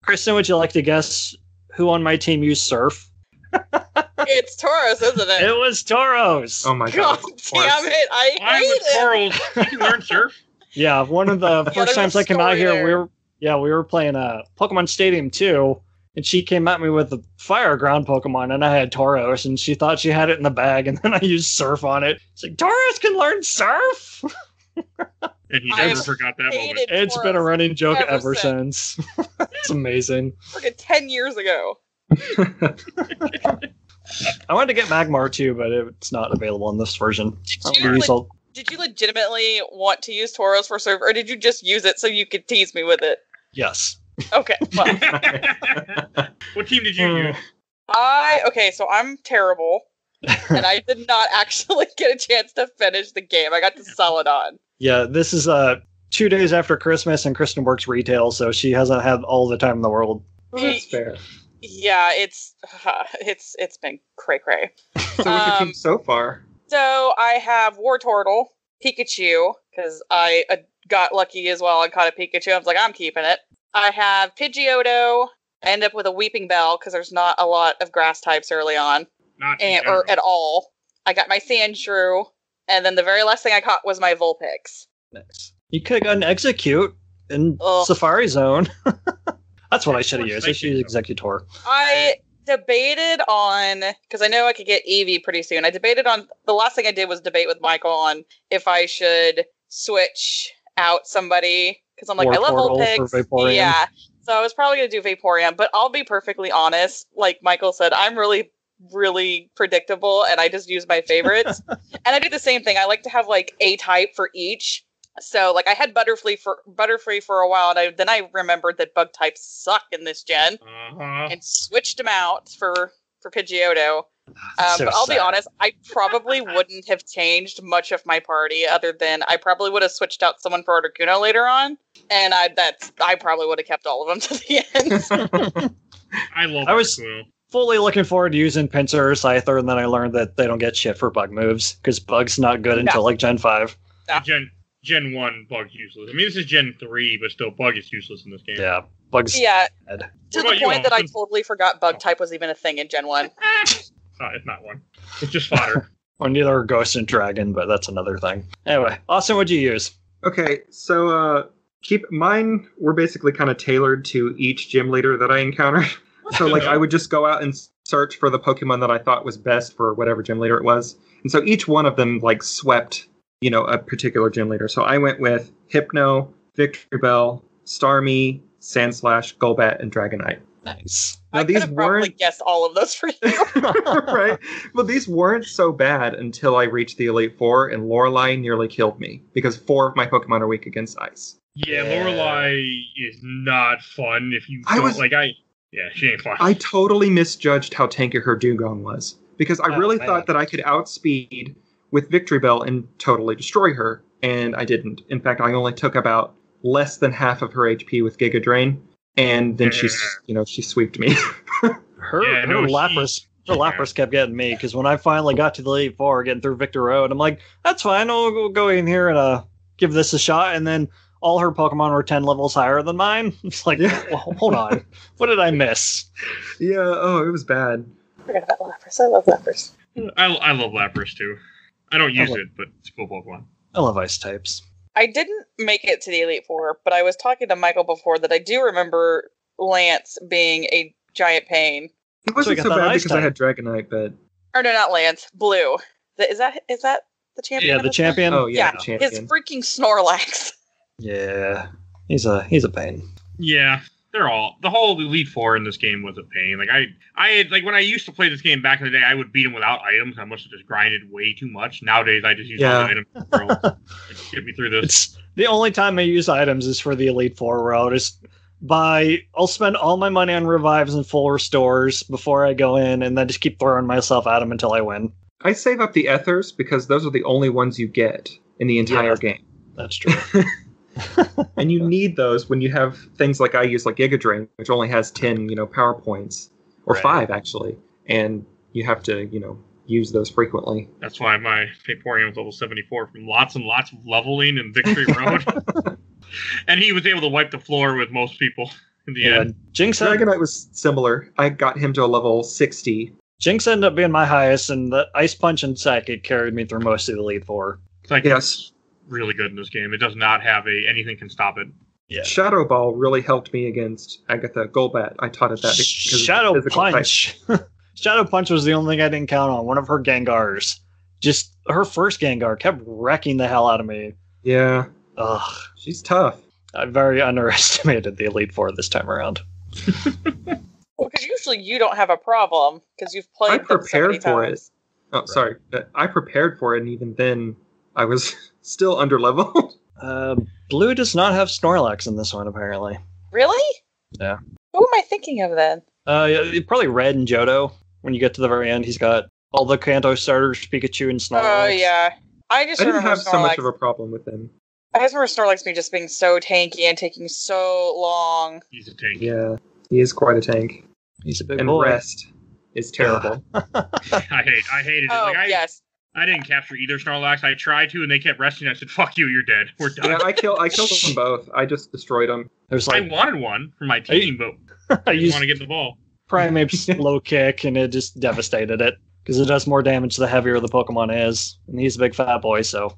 Kristin, would you like to guess who on my team used Surf? It's Tauros, isn't it? It was Tauros. Oh my god. God damn it! I I'm hate with it. Tauros. You can learn Surf. Yeah, one of the there's first a times I came out story here, there. we were playing Pokemon Stadium 2, and she came at me with the Fire Ground Pokemon, and I had Tauros, and she thought she had it in the bag, and then I used Surf on it. It's like, Tauros can learn Surf? And he I never forgot that moment. hated It's been a Tauros running joke ever ever since. It's amazing. Freaking 10 years ago. I wanted to get Magmar too, but it's not available in this version. Did you legitimately want to use Tauros for Surf, or did you just use it so you could tease me with it? Yes. Okay, well, What team did you use? so I'm terrible. and I did not actually get a chance to finish the game. I got to sell it on. Yeah, this is 2 days after Christmas, and Kristin works retail, so she hasn't had all the time in the world. Well, that's fair. Yeah, it's been cray-cray. So what's your team so far? So I have Wartortle, Pikachu, because I got lucky as well and caught a Pikachu. I was like, I'm keeping it. I have Pidgeotto. I end up with a Weeping Bell because there's not a lot of grass types early on, or at all. I got my Sandshrew, and then the very last thing I caught was my Vulpix. Nice. You could have gotten Execute in Safari Zone. That's what I should have used. I should use Executor. I debated on, because I know I could get Eevee pretty soon. I debated on, the last thing I did was debate with Michael on if I should switch out somebody, because I'm like, I love Vulpix. Yeah. So I was probably going to do Vaporeon, but I'll be perfectly honest. Like Michael said, I'm really, really predictable, and I just use my favorites. And I do the same thing. I like to have like a type for each. So like I had Butterfree for a while, and then I remembered that bug types suck in this gen, and switched them out for Pidgeotto. But I'll be honest, I probably wouldn't have changed much of my party, other than I probably would have switched out someone for Articuno later on, and I probably would have kept all of them to the end. I was fully looking forward to using Pinsir or Scyther, and then I learned that they don't get shit for bug moves, because Bug's not good until like Gen 5. Gen 1, Bug's useless. I mean, this is Gen 3, but still, Bug is useless in this game. Yeah, Bug's dead. To the point that I Austin? totally forgot Bug type was even a thing in Gen 1. It's not one. It's just fodder. Or neither are Ghost and Dragon, but that's another thing. Anyway, Austin, what'd you use? Okay, so mine were basically kind of tailored to each gym leader that I encountered. So like I would just go out and search for the Pokemon that I thought was best for whatever gym leader it was. And so each one of them like swept, a particular gym leader. So I went with Hypno, Victreebel, Starmie, Sandslash, Golbat, and Dragonite. Nice. Now, I could have probably guessed all of those for you. Right? Well, these weren't so bad until I reached the Elite Four, and Lorelei nearly killed me, because 4 of my Pokemon are weak against ice. Yeah, Lorelei is not fun if you she ain't fun. I totally misjudged how tanky her Dugong was, because I really thought that I could outspeed with Victreebel and totally destroy her, and I didn't. In fact, I only took about less than half of her HP with Giga Drain, and then she sweeped me. Her Lapras kept getting me, because when I finally got to the Elite Four, getting through Victor Road, I'm like, that's fine, I'll go in here and give this a shot, and then all her Pokemon were 10 levels higher than mine. It's like, well, hold on, what did I miss? Yeah, it was bad. I forgot about Lapras. I love Lapras. I love Lapras too. I don't use it, but it's a cool Pokemon. I love ice types. I didn't make it to the Elite Four, but I was talking to Michael before that I do remember Lance being a giant pain. It wasn't so bad because I had Dragonite, but... Or no, not Lance. Blue. Is that the champion? Yeah, the champion? Oh, yeah, the champion. His freaking Snorlax. Yeah, he's a pain. Yeah, the whole Elite Four in this game was a pain. Like I had when I used to play this game back in the day, I would beat him without items. I must have just grinded way too much. Nowadays, I just use all the items in the world to get me through this. It's the only time I use items is for the Elite Four, where I'll spend all my money on revives and full restores before I go in, and then just keep throwing myself at them until I win. I save up the ethers because those are the only ones you get in the entire game. That's true. And you need those when you have things like I use, like Giga Drain, which only has 10, power points, or 5 actually, and you have to, use those frequently. That's why my Vaporeon was level 74 from lots and lots of leveling in Victory Road, and he was able to wipe the floor with most people in the end. Dragonite was similar. I got him to a level 60. Jinx ended up being my highest, and the Ice Punch and Psychic carried me through most of the Elite Four. Yes. Really good in this game. It does not have anything can stop it. Yeah. Shadow Ball really helped me against Agatha Golbat. I taught it that because Shadow Punch. Shadow Punch was the only thing I didn't count on. One of her Gengars, just her first Gengar, kept wrecking the hell out of me. Yeah. Ugh. She's tough. I very underestimated the Elite Four this time around. Well, because usually you don't have a problem because you've played. I prepared for times. it. Oh, right. Sorry. I prepared for it, and even then, I was still underleveled. Blue does not have Snorlax in this one, apparently. Really? Yeah. Who am I thinking of then? Probably Red and Johto. When you get to the very end, he's got all the Kanto starters, Pikachu and Snorlax. Oh, yeah. I I didn't remember have so much of a problem with him. I just remember Snorlax being just being so tanky and taking so long. He's a tank. Yeah, he is quite a tank. He's a big And boy. rest is terrible. I hated it. Oh, yes. I didn't capture either Snorlax. I tried to, and they kept resting. I said, "Fuck you, you're dead. We're done." Yeah, I killed them both. I just destroyed them. There's I like wanted one for my team, but I I didn't used want to get the ball. Primeape's low kick, and it just devastated it because it does more damage the heavier the Pokemon is, and he's a big fat boy, so.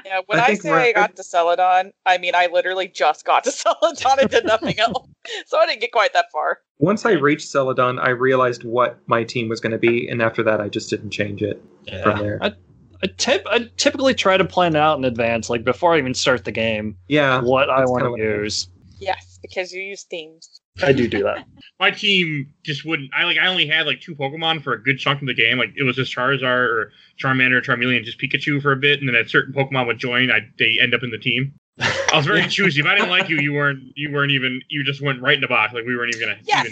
Yeah, when I say I got to Celadon, I mean I literally just got to Celadon and did nothing else. So I didn't get quite that far. Once I reached Celadon, I realized what my team was going to be, and after that, I just didn't change it from there. I typically try to plan it out in advance, like before I even start the game, what I want to use. Yes, because you use themes. I do that. My team just wouldn't. I only had like 2 Pokemon for a good chunk of the game. Like it was just Charizard or Charmander, or Charmeleon, just Pikachu for a bit, and then a certain Pokemon would join. They end up in the team. I was very choosy. If I didn't like you, you just went right in the box. Like we weren't even gonna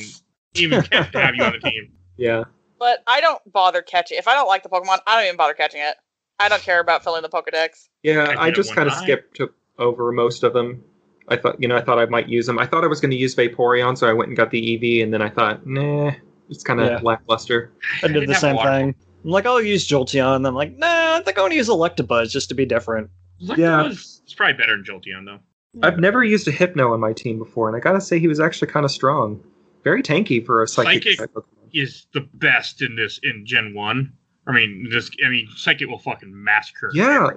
even have to have you on the team. Yeah. But I don't bother catching. If I don't like the Pokemon, I don't even bother catching it. I don't care about filling the Pokedex. Yeah, I just kind of skipped over most of them. I thought I might use them. I thought I was going to use Vaporeon, so I went and got the EV, and then I thought, nah, it's kind of lackluster. I did the same thing. I'm like, I'll use Jolteon, and I'm like, nah, I think I want to use Electabuzz just to be different. Electabuzz is probably better than Jolteon, though. I've never used a Hypno on my team before, and I gotta say he was actually kind of strong. Very tanky for a Psychic type Pokemon. Is the best in Gen 1. Psychic will fucking massacre. Yeah,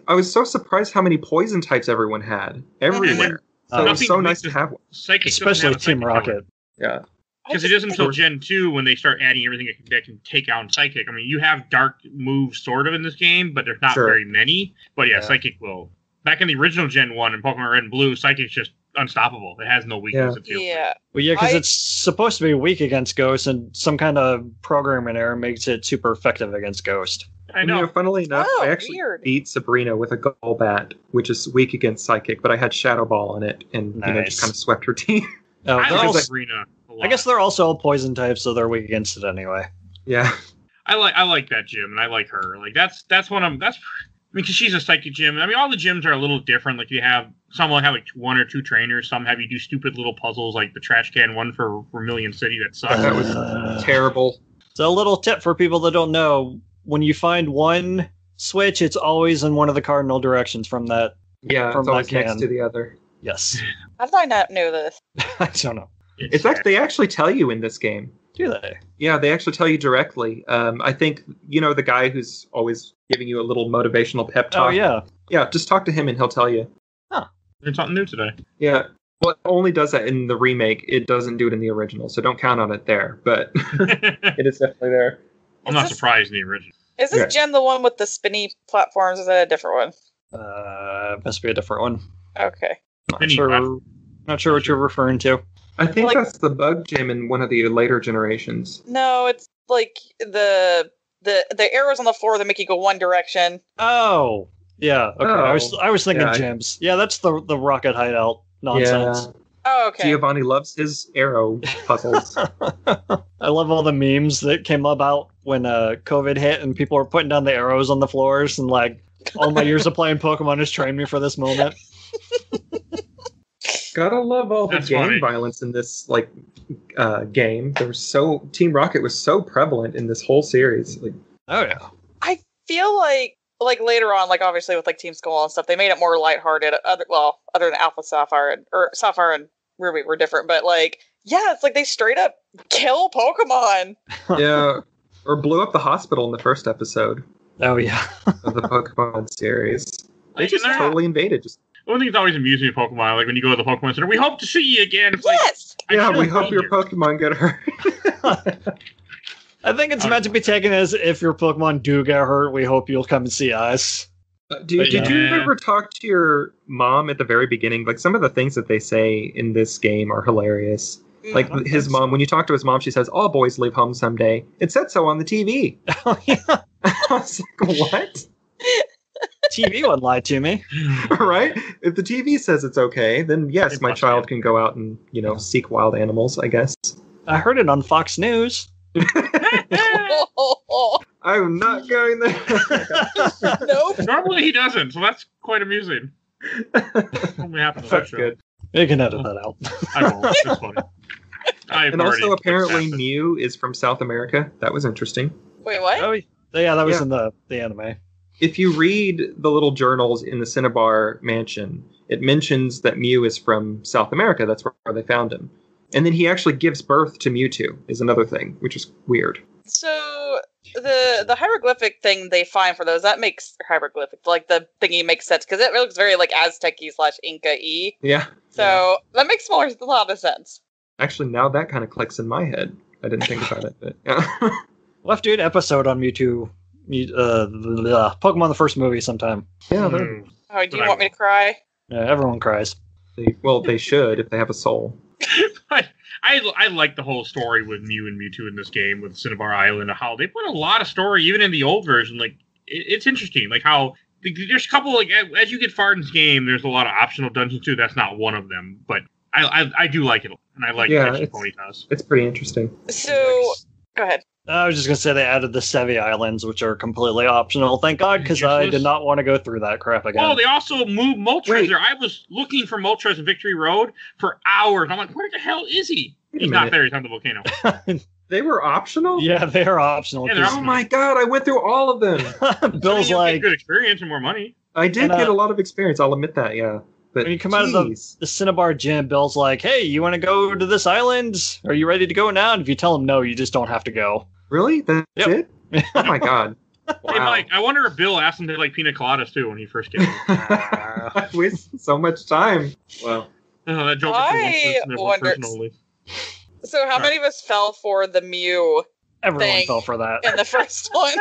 I was so surprised how many poison types everyone had. Everywhere. So it was so nice to have one. Psychic especially Team Rocket. Yeah. Because it isn't until Gen 2 when they start adding everything that can take out Psychic. I mean, you have Dark moves sort of in this game, but there's not very many. But yeah, Psychic will. Back in the original Gen 1 in Pokemon Red and Blue, Psychic's just unstoppable. It has no weakness. Yeah. Well, yeah, because it's supposed to be weak against Ghost, and some kind of programming error makes it super effective against Ghost. I know. Funnily enough, I actually beat Sabrina with a Golbat, which is weak against Psychic, but I had Shadow Ball on it, and just kind of swept her team. Oh, I like Sabrina a lot. I guess they're also all poison types, so they're weak against it anyway. Yeah. I like that gym, and I like her. Like that's one of them. Because she's a Psychic gym. I mean, all the gyms are a little different. Like some will have like 1 or 2 trainers. Some have you do stupid little puzzles, like the trash can one for Vermilion City that sucks. That was terrible. So a little tip for people that don't know: when you find one switch, it's always in one of the cardinal directions from that. Yeah, it's always next to the other. Yes. How did I not know this? I don't know. They actually tell you in this game. Do they? Yeah, they actually tell you directly. I think, the guy who's always giving you a little motivational pep talk. Oh, yeah. Yeah, just talk to him and he'll tell you. Huh. There's something new today. Yeah. Well, it only does that in the remake. It doesn't do it in the original, so don't count on it there. But it is definitely there. I'm not surprised in the original. Is this gen the one with the spinny platforms? Is that a different one? Must be a different one. Okay. Not sure what you're referring to. I think that's the bug gym in one of the later generations. No, it's like the arrows on the floor that make you go one direction. Oh, yeah. Okay, I was thinking gyms. Yeah, that's the Rocket Hideout nonsense. Yeah. Oh, okay. Giovanni loves his arrow puzzles. I love all the memes that came about when COVID hit and people were putting down the arrows on the floors, and like all my years of playing Pokemon has trained me for this moment. Gotta love all the gang violence in this game. Team Rocket was so prevalent in this whole series. Oh yeah. I feel like later on, obviously with Team Skull and stuff, they made it more lighthearted. Other than Alpha Sapphire or Sapphire and Ruby were different, but it's they straight up kill Pokemon. Yeah, or blew up the hospital in the first episode. Oh yeah, of the Pokemon series. They just totally invaded. One thing that's always amused me in Pokemon, when you go to the Pokemon Center, we hope to see you again. It's yes! We hope your Pokemon get hurt. I think it's meant to be taken as if your Pokemon do get hurt, we hope you'll come and see us. Did you ever talk to your mom at the very beginning? Some of the things that they say in this game are hilarious. His mom, when you talk to his mom, she says, "All boys leave home someday." It said so on the TV. Oh, yeah. I was like, what? TV wouldn't lie to me. Right? If the TV says it's okay, then yes, my child can go out and, seek wild animals, I guess. I heard it on Fox News. I'm not going there. Nope. Normally he doesn't, so that's quite amusing. Only happens on that That's show. good. You can edit that out. I won't. It's funny. And also, apparently, Mew is from South America. That was interesting. Wait, what? Oh, yeah, that was in the anime. If you read the little journals in the Cinnabar mansion, it mentions that Mew is from South America. That's where they found him. And then he actually gives birth to Mewtwo, is another thing, which is weird. So the hieroglyphic thing they find for those, that makes hieroglyphic, like the thingy makes sense, because it looks very like Aztec-y / Inca-y. Yeah. So that makes a lot of sense. Actually, now that kind of clicks in my head. I didn't think about it, but yeah. We'll have to do an episode on Mewtwo, Pokemon the first movie sometime. Yeah, Oh, do you want me to cry? Yeah, everyone cries. they should if they have a soul. I like the whole story with Mew and Mewtwo in this game with Cinnabar Island, and how they put a lot of story even in the old version. Like it's interesting, like how there's a couple, like as you get far in this game, there's a lot of optional dungeons too. That's not one of them, but I do like it, and I like catching Ponytas. It's pretty interesting. So go ahead. I was just gonna say they added the Sevi Islands, which are completely optional. Thank God, because I did not want to go through that crap again. Oh, they also moved Moltres there. I was looking for Moltres in Victory Road for hours. I'm like, where the hell is he? He's not there. He's on the volcano. They were optional? Yeah, they are optional. Yeah, oh my God, I went through all of them. Bill's like, good experience and more money. I did get a lot of experience. I'll admit that. Yeah. But when you come out of the Cinnabar gym, Bill's like, hey, you want to go to this island? Are you ready to go now? And if you tell him no, you just don't have to go. Really? That's it? Oh my God. Wow. Hey, Mike, I wonder if Bill asked him to like pina coladas too when he first came. I wasted so much time. Wow. That joke I wondered. So how many of us fell for the Mew? Everyone fell for that in the first one.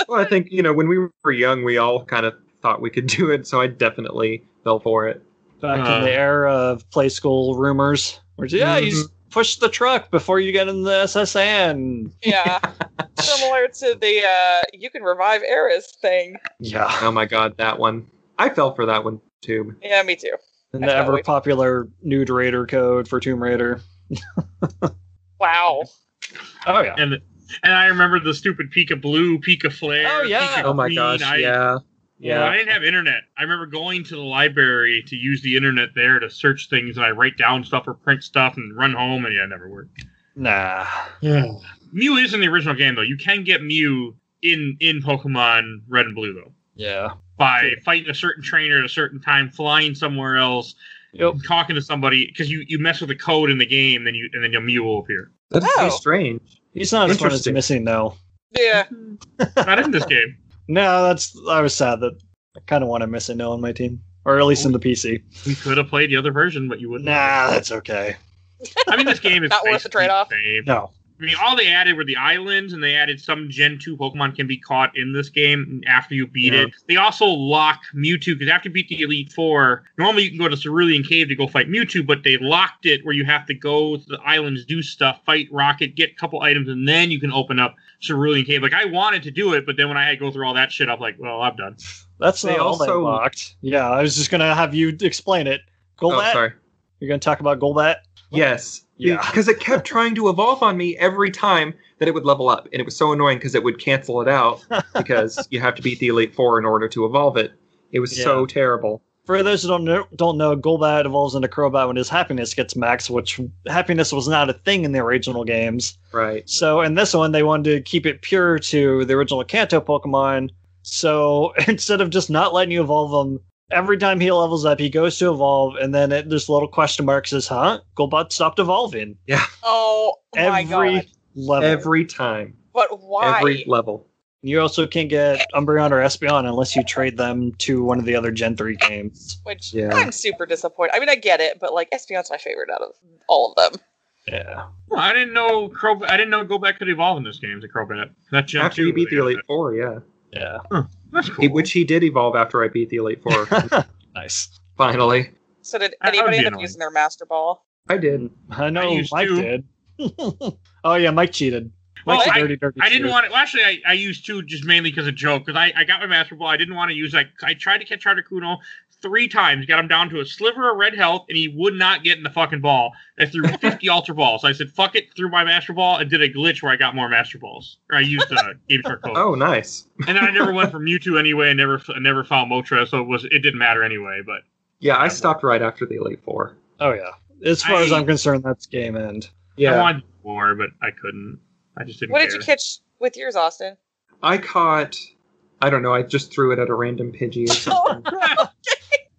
Well, I think, when we were young, we all kind of thought we could do it, so I definitely fell for it. Back in the era of play school rumors, where you push the truck before you get in the SSN. Yeah, similar to the you can revive Eris thing. Yeah. Oh my God, that one. I fell for that one too. Yeah, me too. And the ever popular Nude Raider code for Tomb Raider. Wow. Oh yeah. And I remember the stupid Pika Blue, Pika Flare. Oh yeah. Pika Oh my Green. gosh. Yeah. I didn't have internet. I remember going to the library to use the internet there to search things, and I write down stuff or print stuff and run home, and it never worked. Nah. Yeah. Mew is in the original game, though. You can get Mew in Pokemon Red and Blue, though. Yeah. By fighting a certain trainer at a certain time, flying somewhere else, talking to somebody, because you mess with the code in the game, then your Mew will appear. That's pretty strange. He's not as fun as missing, though. Yeah. Not in this game. No, I was sad that I kind of want to miss it now on my team. Or at least in the PC. We could have played the other version, but you wouldn't. Nah, that's okay. I mean, this game is not worth the trade-off. No. I mean, all they added were the islands, and they added some Gen 2 Pokemon can be caught in this game after you beat it. They also lock Mewtwo, because after you beat the Elite Four, normally you can go to Cerulean Cave to go fight Mewtwo, but they locked it where you have to go to the islands, do stuff, fight Rocket, get a couple items, and then you can open up Cerulean Cave. Like, I wanted to do it, but then when I had to go through all that shit, I'm like, well, I'm done. That's not all they locked. Yeah, I was just going to have you explain it. Golbat? Oh, sorry. You're going to talk about Golbat? Yes. Yeah. Because it kept trying to evolve on me every time that it would level up. And it was so annoying because it would cancel it out because you have to beat the Elite Four in order to evolve it. It was so terrible. For those who don't know, Golbat evolves into Crobat when his happiness gets maxed, which happiness was not a thing in the original games. Right. So in this one, they wanted to keep it pure to the original Kanto Pokemon. So instead of just not letting you evolve him, every time he levels up, he goes to evolve, and then this little question mark says, Golbat stopped evolving. Yeah. Oh, my God. Every level. Every time. But why? Every level. You also can't get Umbreon or Espeon unless you trade them to one of the other Gen 3 games. Which I'm super disappointed. I mean, I get it, but like Espeon's my favorite out of all of them. Yeah. Well, I didn't know Golbat could evolve in this game as a Crobat. That Gen after 2 you beat the Elite Four, yeah. Yeah. Huh, that's cool. Which he did evolve after I beat the Elite Four. Nice. Finally. So did anybody end up using their Master Ball? I did. I know Mike did. Oh yeah, Mike cheated. Well, Mike's I cheater. didn't want to. Well, actually, I used two just mainly because of joke. Because I got my Master Ball. I didn't want to use. I tried to catch Articuno. 3 times, got him down to a sliver of red health, and he would not get in the fucking ball. I threw 50 Ultra Balls. I said, fuck it, threw my Master Ball, and did a glitch where I got more Master Balls. Or I used Game Shark code. Oh, nice. And then I never went for Mewtwo anyway, and never found Moltres, so it didn't matter anyway. But yeah, I stopped right after the Elite Four. Oh, yeah. As far as I'm concerned, that's game end. Yeah. I wanted more, but I couldn't. I just didn't What care. did you catch with yours, Austin? I caught, I don't know, I just threw it at a random Pidgey or something.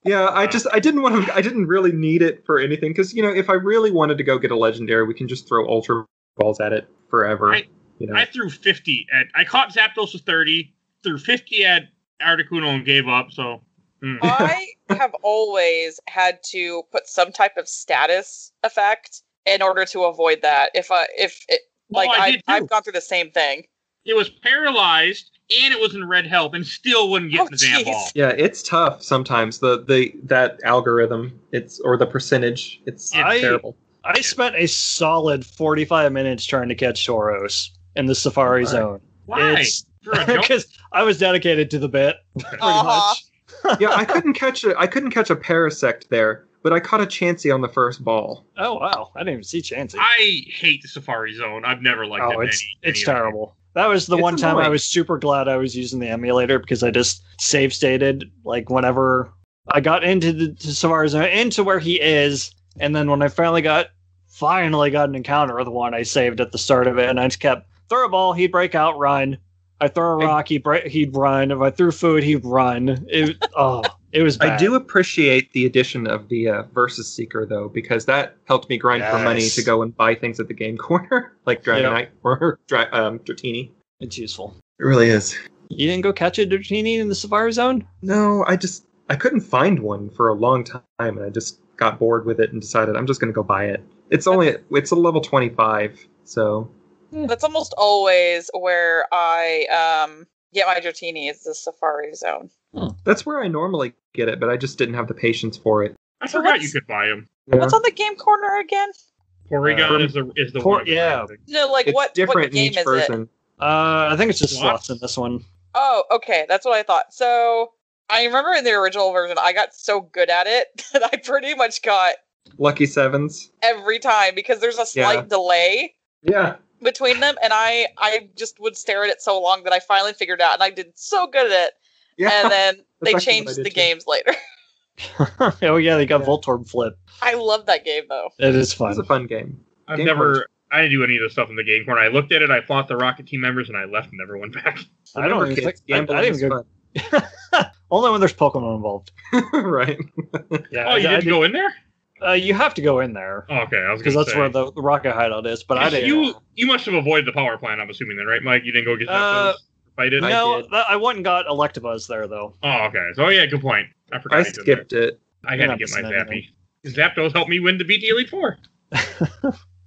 Yeah, I didn't really need it for anything, because, if I really wanted to go get a legendary, we can just throw Ultra Balls at it forever. I threw 50 I caught Zapdos with 30, threw 50 at Articuno and gave up, so... I have always had to put some type of status effect in order to avoid that. I've gone through the same thing. It was paralyzed, and it was in red health, and still wouldn't get in the damn ball. Yeah, it's tough sometimes. That algorithm, or the percentage, it's terrible. I spent a solid 45 minutes trying to catch Tauros in the Safari Zone. Why? Because I was dedicated to the bit, pretty much. Yeah, I couldn't catch a Parasect there, but I caught a Chansey on the first ball. Oh wow, I didn't even see Chansey. I hate the Safari Zone. I've never liked it. It's terrible. That was the one time I was super glad I was using the emulator, because I just save stated whenever I got into the Safari Zone, into where he is, and then when I finally got an encounter with one, I saved at the start of it, and I just kept throw a ball, he'd break out, run. I throw a rock, he'd run. If I threw food, he'd run. It was bad. I do appreciate the addition of the Versus Seeker, though, because that helped me grind for money to go and buy things at the game corner, like Dragonite or Dratini. It's useful. It really is. You didn't go catch a Dratini in the Safari Zone? No, I couldn't find one for a long time, and I just got bored with it and decided I'm just going to go buy it. It's a level 25, so... That's almost always where I get my Dratini, is the Safari Zone. That's where I normally get it, but I just didn't have the patience for it. I forgot you could buy them. Yeah. What's on the game corner again? Porygon is the one. Yeah. No, it's what different game in each is person. it? I think it's just slots in this one. Oh, okay, that's what I thought. So I remember in the original version, I got so good at it that I pretty much got Lucky Sevens every time, because there's a slight delay. Yeah. Between them, and I just would stare at it so long that I finally figured out, and I did so good at it. Yeah. And then they changed the games later. Oh yeah, they got Voltorb Flip. I love that game though. It is fun. It's a fun game. I didn't do any of the stuff in the game corner. I looked at it, I fought the Rocket Team members, and I left and never went back. I don't even think I didn't even go. Only when there's Pokemon involved. Right. Yeah. Oh, you didn't go in there? You have to go in there. Oh, okay, I was because that's where the rocket hideout is. But I didn't. You must have avoided the power plant. I'm assuming then, right, Mike? You didn't go get that. Fight it. No, I went and got Electabuzz there though. Oh, okay. So yeah, good point. I forgot. I skipped it. I had to get my Zappy. Zapdos helped me win the BT Elite Four.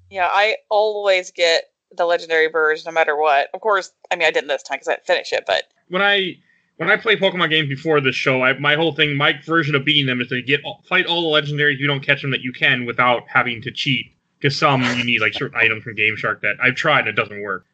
Yeah, I always get the legendary birds no matter what. Of course, I mean I didn't this time because I didn't finish it, but when I play Pokemon games before this show, my version of beating them is to fight all the legendaries you don't catch them that you can without having to cheat. Because some you need like certain items from Game Shark that I've tried and it doesn't work.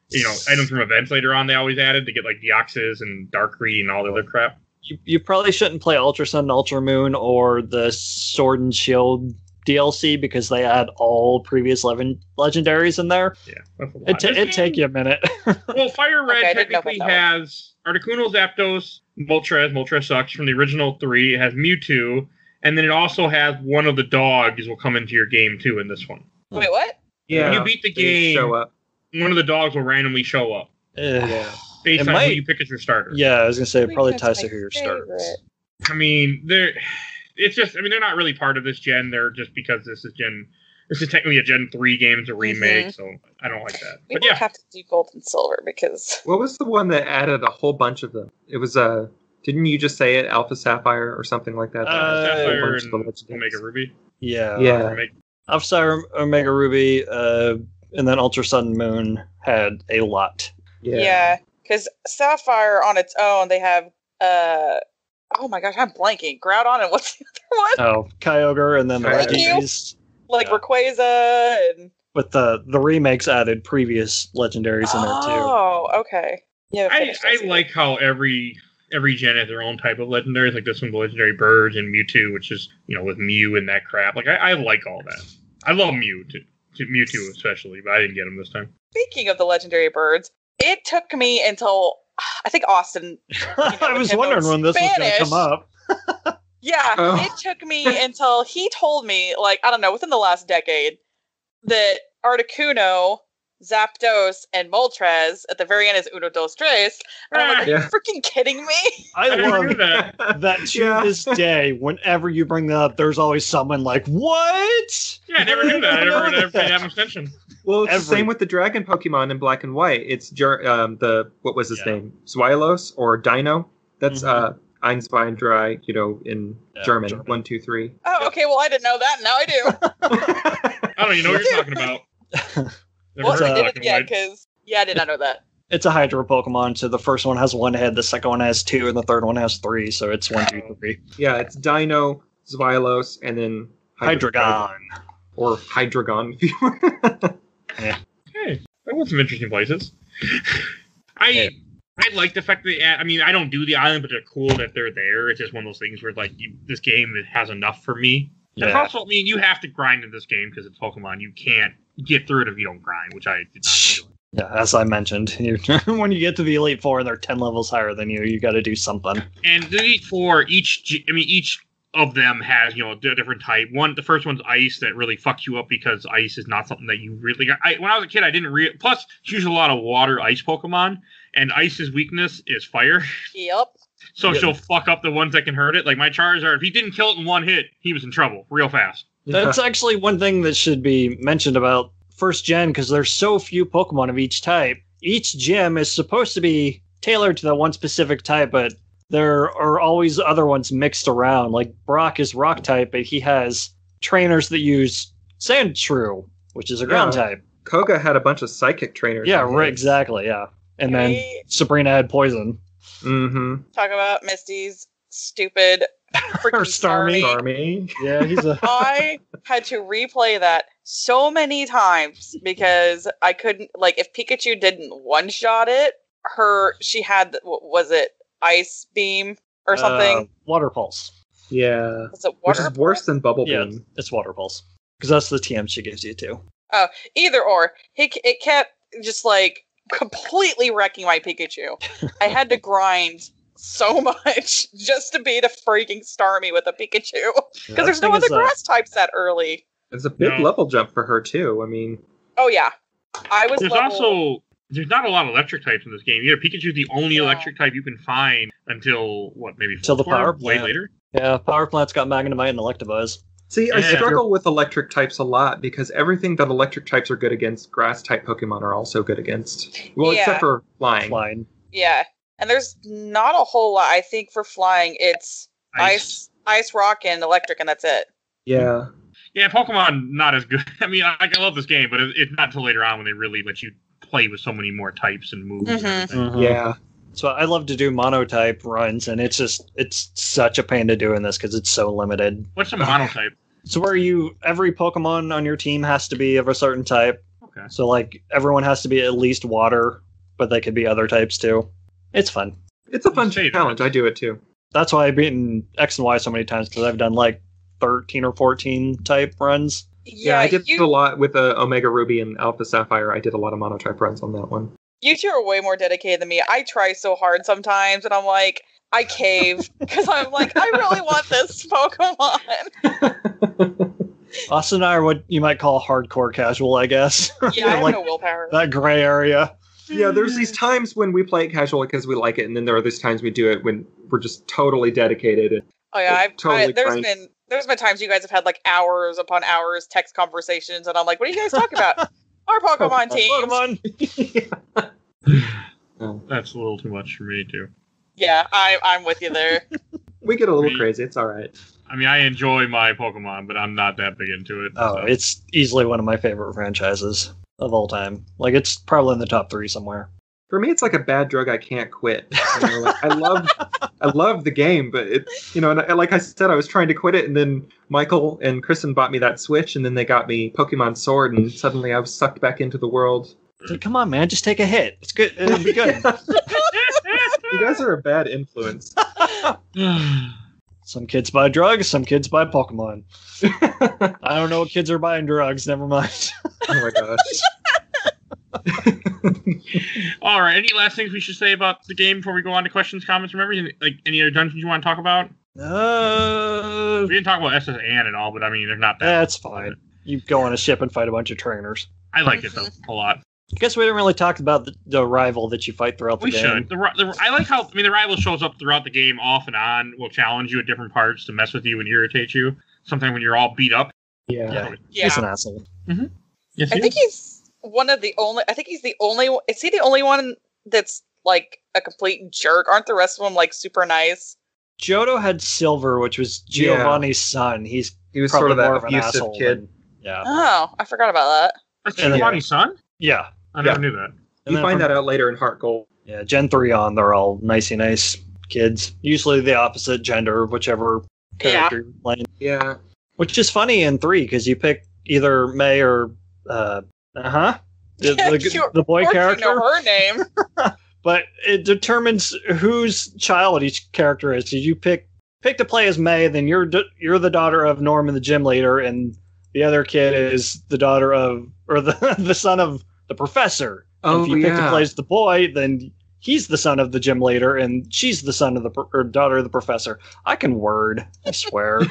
Items from events later on they always added to get like Deoxys and Darkrai and all the other crap. You probably shouldn't play Ultra Sun and Ultra Moon or the Sword and Shield DLC because they add all previous legendaries in there. Yeah, that's a lot. It'd take you a minute. Well, Fire Red technically has Articuno, Zapdos, Moltres. Moltres sucks from the original 3. It has Mewtwo, and then it also has one of the dogs will come into your game too in this one. Wait, what? Yeah. When you beat the game, show up. One of the dogs will randomly show up. Yeah. Based on who you pick as your starter. Yeah, I was gonna say it probably ties to who your starter is. I mean, they're not really part of this gen. They're just because this is technically a Gen 3 game. It's a remake, so I don't like that. We don't have to do Gold and Silver because... What was the one that added a whole bunch of them? It was, didn't you just say it? Alpha Sapphire or something like that? Sapphire and Omega Ruby? Yeah. Alpha Sapphire, Omega Ruby, and then Ultra Sun and Moon had a lot. Yeah, because Sapphire on its own, they have... oh my gosh, I'm blanking. Groudon and what's the other one? Oh, Kyogre and then the Reggies. Rayquaza and... But the remakes added previous legendaries in there too. Oh, okay. Yeah, I like how every every gen has their own type of legendaries. Like there's some legendary birds and Mewtwo, which is, with Mew and that crap. Like I like all that. I love Mewtwo especially, but I didn't get him this time. Speaking of the legendary birds, it took me until I think Austin. I was wondering when this was going to come up. Yeah, It took me until he told me, like, I don't know, within the last decade, that Articuno, Zapdos, and Moltres at the very end is Uno, Dos, Tres. And I'm like, are you freaking kidding me? I love that to this day, whenever you bring that up, there's always someone like, what? Yeah, I never knew that. I never played that extension. Well, it's the same with the dragon Pokemon in Black and White. It's what was his name? Zweilos or Dino? That's Einsbein in German. 1, 2, 3. Oh, okay. Well, I didn't know that. Now I do. I don't even know what you're talking about. Well, I did it again because I did not know that. It's a Hydro Pokemon, so the first one has 1 head, the second one has 2, and the third one has 3. So it's 1, 2, 3. Yeah, it's Dino, Zweilos, and then Hydreigon. Or Hydreigon, if you want. Yeah. Hey, I went some interesting places. I like the fact that, I don't do the island, but they're cool that they're there. It's just one of those things where, like, this game has enough for me. Yeah. And also, you have to grind in this game because it's Pokemon. You can't get through it if you don't grind, which I did not do. Yeah, as I mentioned, when you get to the Elite Four and they're 10 levels higher than you got to do something. And the Elite Four, each of them has, a different type. The first one's ice that really fucks you up because ice is not something that you really got. When I was a kid, I didn't plus use a lot of water ice Pokemon, and ice's weakness is fire. Yep. So she'll fuck up the ones that can hurt it. Like my Charizard, if he didn't kill it in one hit, he was in trouble real fast. That's actually one thing that should be mentioned about first gen, because there's so few Pokemon of each type. Each gym is supposed to be tailored to that one specific type, but there are always other ones mixed around. Like Brock is rock type, but he has trainers that use Sandshrew, which is a ground type. Koga had a bunch of psychic trainers. Yeah, right, exactly, yeah. And then Sabrina had poison. Mm-hmm. Talk about Misty's stupid freaking Starmie. Yeah, he's a... I had to replay that so many times because I couldn't, like, if Pikachu didn't one-shot it, she had, what was it, Ice Beam or something? Water Pulse. Yeah. Is it Which is worse than Bubble Beam. Yeah, it's Water Pulse. Because that's the TM she gives you, too. Oh, either or. It kept just, like, completely wrecking my Pikachu. I had to grind so much just to beat a freaking Starmie with a Pikachu. Because there's no other grass types that early. It's a big level jump for her, too. Oh, yeah. There's not a lot of electric types in this game. Pikachu's the only electric type you can find until, maybe until the power plant. Way later? Yeah, Power Plant's got Magnemite and Electabuzz. See, I struggle with electric types a lot because everything that electric types are good against, grass-type Pokemon are also good against. Well, except for flying. Yeah, and there's not a whole lot. I think for flying, it's ice, rock, and electric, and that's it. Yeah. Yeah, Pokemon, not as good. I love this game, but it's not until later on when they really let you play with so many more types and moves. Mm-hmm. And everything. Mm-hmm. Yeah. So I love to do monotype runs, and it's such a pain to do in this because it's so limited. What's a monotype? So where every Pokemon on your team has to be of a certain type. Okay. So like everyone has to be at least water, but they could be other types too. It's fun. It's a fun challenge. I do it too. That's why I've beaten X and Y so many times because I've done like 13 or 14 type runs. Yeah, I did a lot with Omega Ruby and Alpha Sapphire. I did a lot of monotype runs on that one. You two are way more dedicated than me. I try so hard sometimes, and I'm like, I cave because I'm like, I really want this Pokemon. Austin and I are what you might call hardcore casual, I guess. Yeah, I have no willpower. That gray area. Yeah, there's these times when we play it casual because we like it, and then there are these times we do it when we're just totally dedicated. Oh yeah, there's been times you guys have had like hours upon hours text conversations, and I'm like, what are you guys talking about? Our Pokemon teams. Oh, that's a little too much for me too. Yeah, I'm with you there. We get a little crazy. It's all right. I enjoy my Pokemon, but I'm not that big into it. Oh, so. It's easily one of my favorite franchises of all time. Like, it's probably in the top 3 somewhere. For me, it's like a bad drug I can't quit. I love the game, but and like I said, I was trying to quit it, and then Michael and Kristin bought me that Switch, and then they got me Pokemon Sword, and suddenly I was sucked back into the world. Come on, man, just take a hit. It's good. It'll be good. You guys are a bad influence. Some kids buy drugs, some kids buy Pokemon. I don't know what kids are buying drugs, never mind. Oh my gosh. All right. Any last things we should say about the game before we go on to questions, comments, remember? Like any other dungeons you want to talk about? We didn't talk about SS Anne and all, but I mean, they're not that. That's fine. You go on a ship and fight a bunch of trainers. I like it, though, a lot. I guess we didn't really talk about the rival that you fight throughout the game. We should. I like how, the rival shows up throughout the game off and on, will challenge you at different parts to mess with you and irritate you. Sometimes when you're all beat up. Yeah. He's an asshole. Mm-hmm. Yes, I think he's one of the only. I think he's the only. Is he the only one that's like a complete jerk? Aren't the rest of them like super nice? Johto had Silver, which was Giovanni's son. He was sort of that more of an abusive asshole kid. Yeah. Oh, I forgot about that. That's Giovanni's son? Yeah. I never knew that. You find that out later in Heart Gold. Yeah, Gen 3 on, they're all nicey nice kids. Usually the opposite gender, whichever character you're playing. Yeah. Which is funny in 3, because you pick either May or, the boy character. You know her name. But it determines whose child each character is. So you pick to play as May, then you're the daughter of Norman, the gym leader, and the other kid is the daughter of, or the son of the professor. And if you pick to play as the boy, then he's the son of the gym leader, and she's the son of or daughter of the professor. I can word, I swear.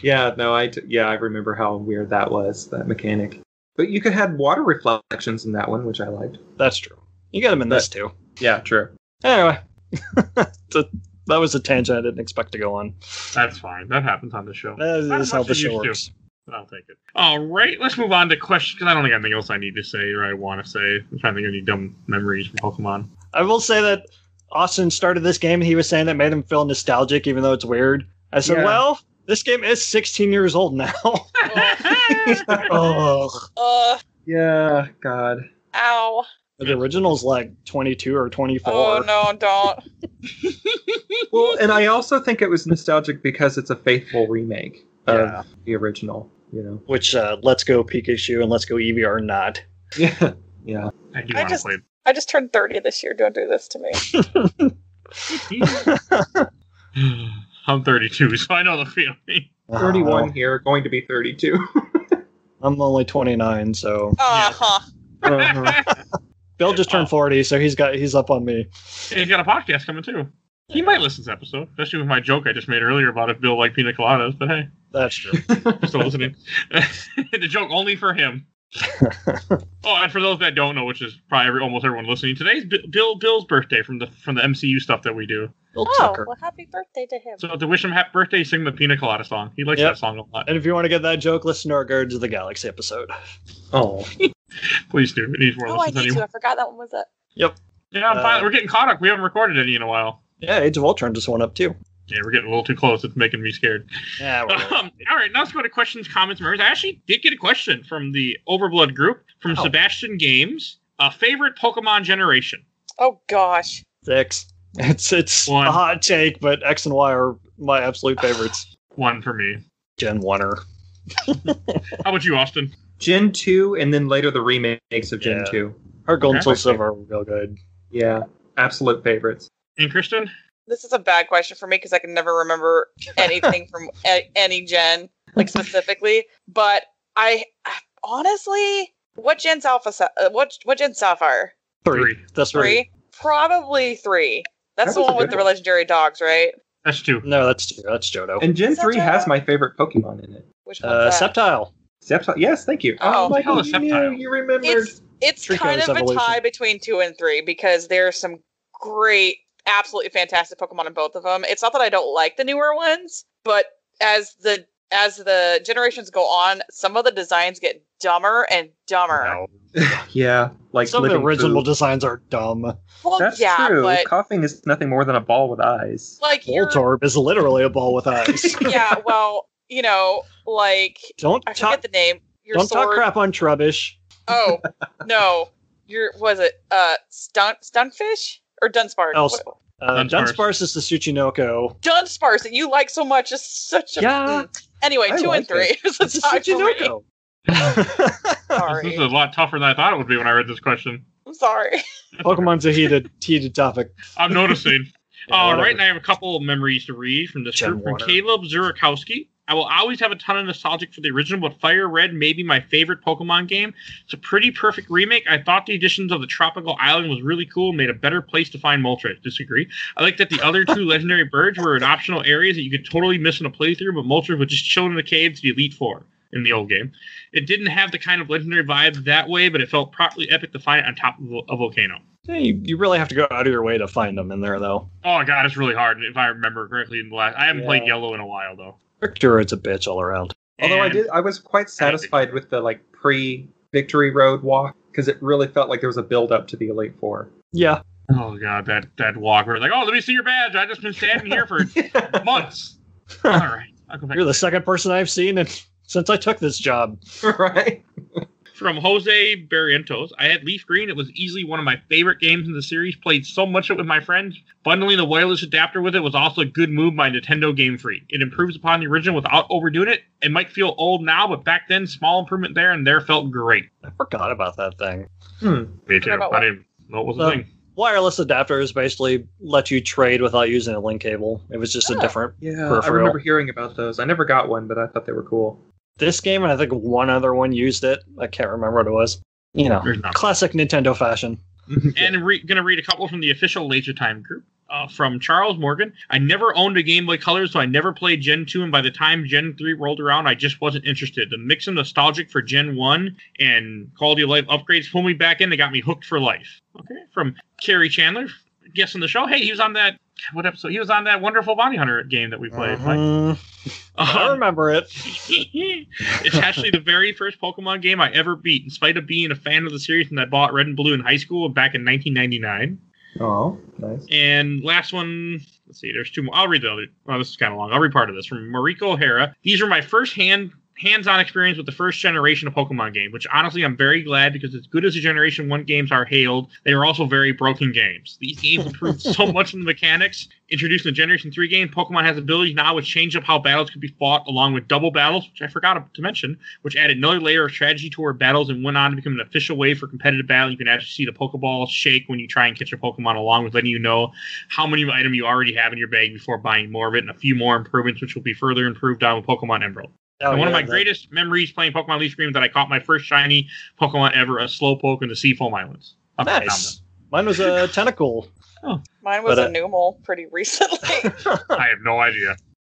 Yeah, no, I remember how weird that was, that mechanic. But you could have water reflections in that one, which I liked. That's true. You get them in this too. Yeah, true. Anyway, that was a tangent I didn't expect to go on. That's fine. That happens on the show. That is how the show works. I'll take it. All right, let's move on to questions, because I don't think anything else I need to say or I want to say. I'm trying to think of any dumb memories from Pokemon. I will say that Austin started this game and he was saying it made him feel nostalgic, even though it's weird. I said, well, this game is 16 years old now. Yeah, God. Ow. The original's like 22 or 24. Oh, no, don't. Well, and I also think it was nostalgic because it's a faithful remake of the original, you know. Which Let's Go Pikachu and Let's Go Eevee are not. Yeah. Yeah. I do want to play. I just turned 30 this year. Don't do this to me. I'm 32, so I know the feeling. 31 here, going to be 32. I'm only 29, so. Bill just turned 40, so he's up on me. And he's got a podcast coming too. He might listen to this episode, especially with my joke I just made earlier about if Bill liked pina coladas. But hey, that's true. Still listening. The joke only for him. Oh, and for those that don't know, which is probably almost everyone listening, today's Bill's birthday from the MCU stuff that we do. Well, happy birthday to him. So to wish him happy birthday, sing the Pina Colada song. He likes that song a lot. And if you want to get that joke, listen to our Guardians of the Galaxy episode. Oh, please do. It needs more listens anyway. I forgot that one was it. Yep. Yeah, we're getting caught up. We haven't recorded any in a while. Yeah, Age of Ultron just went up too. Yeah, we're getting a little too close. It's making me scared. Yeah. All right, now let's go to questions, comments, memories. I actually did get a question from the Overblood group from Sebastian Games. Favorite Pokemon generation? Oh gosh, 6. It's a hot take, but X and Y are my absolute favorites. 1 for me. Gen 1-er. How about you, Austin? Gen 2, and then later the remakes of Gen 2. Our Gold and Soul Silver are real good. Yeah, absolute favorites. And Kristin? This is a bad question for me because I can never remember anything from any gen, like specifically. But I honestly, what gen's Alpha? What gen's Sapphire? 3. That's 3. Probably 3. That's the one with the legendary dogs, right? That's 2. No, that's 2. That's Johto. And Gen 3 has my favorite Pokemon in it. Which one's that? Sceptile. Sceptile. Yes, thank you. Oh, my God, you remembered. It's kind of a tie between 2 and 3 because there's some great, absolutely fantastic Pokemon in both of them. It's not that I don't like the newer ones, but as the generations go on, some of the designs get dumber and dumber. Yeah, like some of the original designs are dumb. Well, that's true. But coughing is nothing more than a ball with eyes. Like Voltorb is literally a ball with eyes. Yeah, well, like I forget the name. Don't talk crap on Trubbish. Oh no, was it Stunfish or Dunsparce? Dunsparce is the Tsuchinoko. Dunsparce that you like so much is such a Anyway, 2 and 3 is a tie for me. Sorry. This is a lot tougher than I thought it would be when I read this question. I'm sorry. Pokemon's a heated topic. I'm noticing. Yeah, All whatever. right, and I have a couple of memories to read from this Gen group. From Water. Caleb Zurikowski. I will always have a ton of nostalgia for the original, but Fire Red may be my favorite Pokemon game. It's a pretty perfect remake. I thought the additions of the tropical island was really cool and made a better place to find Moltres. Disagree. I like that the other two legendary birds were in optional areas that you could totally miss in a playthrough, but Moltres would just chill in the caves to the Elite Four in the old game. It didn't have the kind of legendary vibe that way, but it felt properly epic to find it on top of a volcano. Yeah, you really have to go out of your way to find them in there, though. Oh god, it's really hard. If I remember correctly, in the last, I haven't played Yeah. Yellow in a while though. Victoroid's a bitch all around. Although And- I was quite satisfied with the like pre-Victory Road walk because it really felt like there was a build up to the Elite Four. Yeah. Oh god, that walk where it's like, oh, let me see your badge. I've just been standing here for months. All right, I'll go back. You're the second person I've seen since I took this job. Right? From Jose Barrientos, I had Leaf Green. It was easily one of my favorite games in the series. Played so much of it with my friends. Bundling the wireless adapter with it was also a good move by Nintendo Game Freak. It improves upon the original without overdoing it. It might feel old now, but back then, small improvement there and there felt great. I forgot about that thing. Me too. about I didn't know what was the thing. Wireless adapters basically let you trade without using a link cable. It was just a different Yeah, I peripheral. remember hearing about those. I never got one, but I thought they were cool. This game, and I think one other one used it. I can't remember what it was. You know, There's not. classic Nintendo fashion. And going to read a couple from the official Laser Time group. From Charles Morgan. I never owned a Game Boy Color, so I never played Gen 2, and by the time Gen 3 rolled around, I just wasn't interested. The mix of nostalgic for Gen 1 and quality of life upgrades pulled me back in and got me hooked for life. Okay. From Kerry Chandler, guest on the show. Hey, he was on that, what episode? He was on that wonderful Bounty Hunter game that we played. I remember it. It's actually the very first Pokemon game I ever beat, in spite of being a fan of the series, and I bought Red and Blue in high school back in 1999. Oh, nice. And last one, let's see, there's two more. I'll read the other. Oh, this is kind of long. I'll read part of this from Mariko O'Hara. These are my first hands-on experience with the first generation of Pokemon game, which honestly I'm very glad, because as good as the Generation 1 games are hailed, they are also very broken games. These games improved so much in the mechanics. Introducing the Generation 3 game, Pokemon has abilities now which change up how battles could be fought, along with double battles, which I forgot to mention, which added another layer of strategy to our battles and went on to become an official way for competitive battle. You can actually see the Pokeball shake when you try and catch a Pokemon, along with letting you know how many item you already have in your bag before buying more of it, and a few more improvements which will be further improved on with Pokemon Emerald. And one of my greatest memories playing Pokemon Leaf Green was that I caught my first shiny Pokemon ever, a Slowpoke in the Seafoam Islands. Nice. Mine was a tentacle. Mine was But, a Numel pretty recently. I have no idea.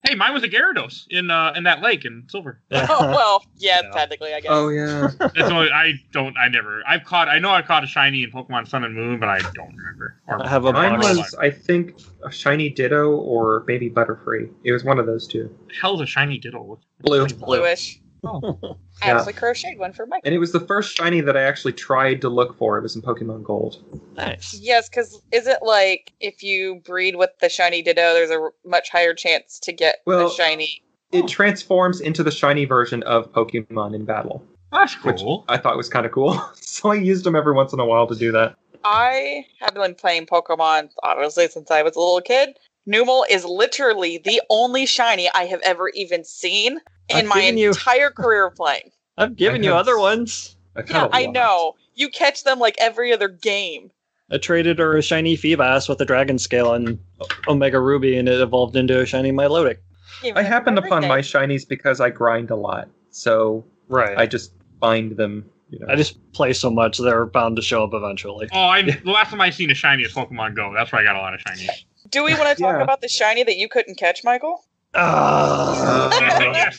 Hey, mine was a Gyarados in that lake in Silver. Oh, well, yeah, Yeah. technically, I guess. Oh, yeah. That's only I know I caught a shiny in Pokemon Sun and Moon, but I don't remember. I have a Mine box. was, I think, a shiny Ditto or maybe Butterfree. It was one of those two. What the hell's a shiny Diddle? Blue. Bluish. Oh. I actually crocheted one for Mike. And it was the first shiny that I actually tried to look for. It was in Pokemon Gold. Nice. Yes, because is it like if you breed with the shiny Ditto, there's a much higher chance to get Well, a shiny? It transforms into the shiny version of Pokemon in battle, That's which cool. I thought was kind of cool. So I used them every once in a while to do that. I have been playing Pokemon, obviously, since I was a little kid. Numel is literally the only shiny I have ever even seen in I've my given you- entire career of playing. I've given you have- other ones. Yeah, I know. You catch them like every other game. I traded her a shiny Feebas with a dragon scale on Omega Ruby, and it evolved into a shiny Milotic. Even I for happened upon birthday. my shinies because I grind a lot. So Right. I just find them, you know. I just play so much, they're bound to show up eventually. Oh, the last time I seen a shiny is Pokemon Go. That's where I got a lot of shinies. Do we want to talk Yeah. about the shiny that you couldn't catch, Michael?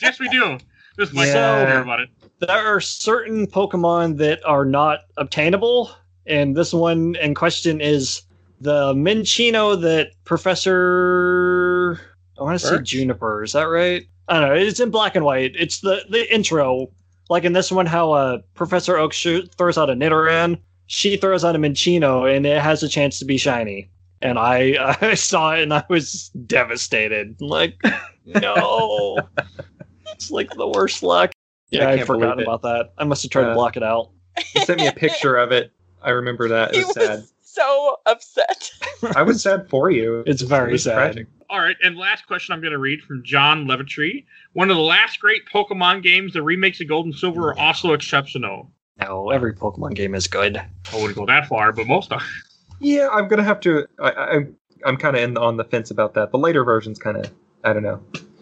yes, we do. This is my Yeah. hear about it. There are certain Pokemon that are not obtainable, and this one in question is the Minccino that Professor... I want to say Birch? Juniper, is that right? I don't know, it's in black and white. It's the intro. Like in this one, how Professor Oak throws out a Nidoran, she throws out a Minccino, and it has a chance to be shiny. And I saw it, and I was devastated. Like, no. It's like the worst luck. Yeah, I can't forgot believe it. about that. I must have tried to block it out. You sent me a picture of it. I remember that. It He was sad. was so upset. I was sad for you. It's very It was sad. tragic. All right, and last question I'm going to read from John Levitree. One of the last great Pokemon games, the remakes of Gold and Silver are also exceptional. Oh, every Pokemon game is good. I wouldn't go that far, but most are. Yeah, I'm gonna have to. I'm kind of on the fence about that. The later versions kind of, I don't know.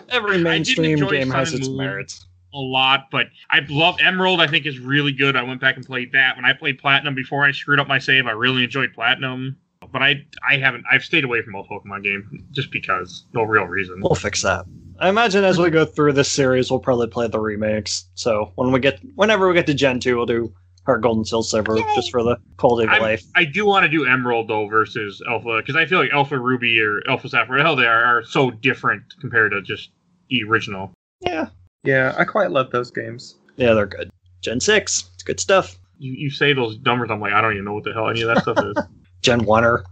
Every mainstream enjoy game Sun has and its Moon merits. A lot, but I love Emerald. I think is really good. I went back and played that. When I played Platinum before I screwed up my save, I really enjoyed Platinum. But I've stayed away from most Pokemon games just because, no real reason. We'll fix that. I imagine as we go through this series, we'll probably play the remakes. So whenever we get to Gen 2, we'll do Heart Gold and Soul Silver just for the quality of life. I do want to do Emerald though versus Alpha, because I feel like Alpha Ruby or Alpha Sapphire, hell, they are so different compared to just the original. Yeah. Yeah, I quite love those games. Yeah, they're good. Gen 6, it's good stuff. You say those numbers, I'm like, I don't even know what the hell any of that stuff is. Gen 1er.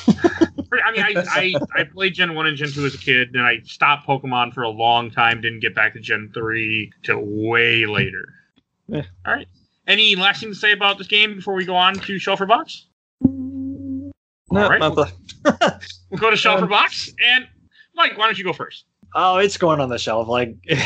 I mean, I played Gen 1 and Gen 2 as a kid, and I stopped Pokemon for a long time, didn't get back to Gen 3 till way later. Yeah. All right. Any last thing to say about this game before we go on to Shelf or Box? No, All right. not the... We'll go to Shelf or Box, and Mike, why don't you go first? Oh, it's going on the shelf. Like, if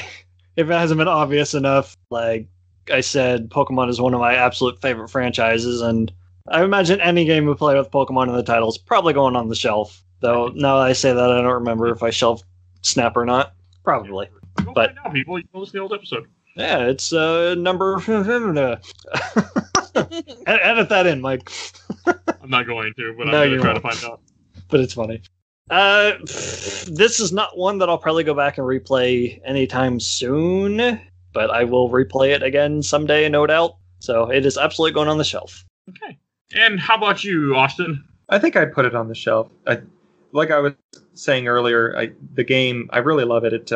it hasn't been obvious enough, like I said, Pokemon is one of my absolute favorite franchises, and I imagine any game we play with Pokemon in the title is probably going on the shelf. Though, now that I say that, I don't remember if I shelved Snap or not. Probably. Go But find out, people. You can listen to the old episode. yeah, it's number... Edit that in, Mike. I'm not going to, but No, I'm going you to try to won't. find out. But it's funny. This is not one that I'll probably go back and replay anytime soon, but I will replay it again someday, no doubt. So it is absolutely going on the shelf. Okay. And how about you, Austin? I think I'd put it on the shelf. Like I was saying earlier, the game, I really love it. It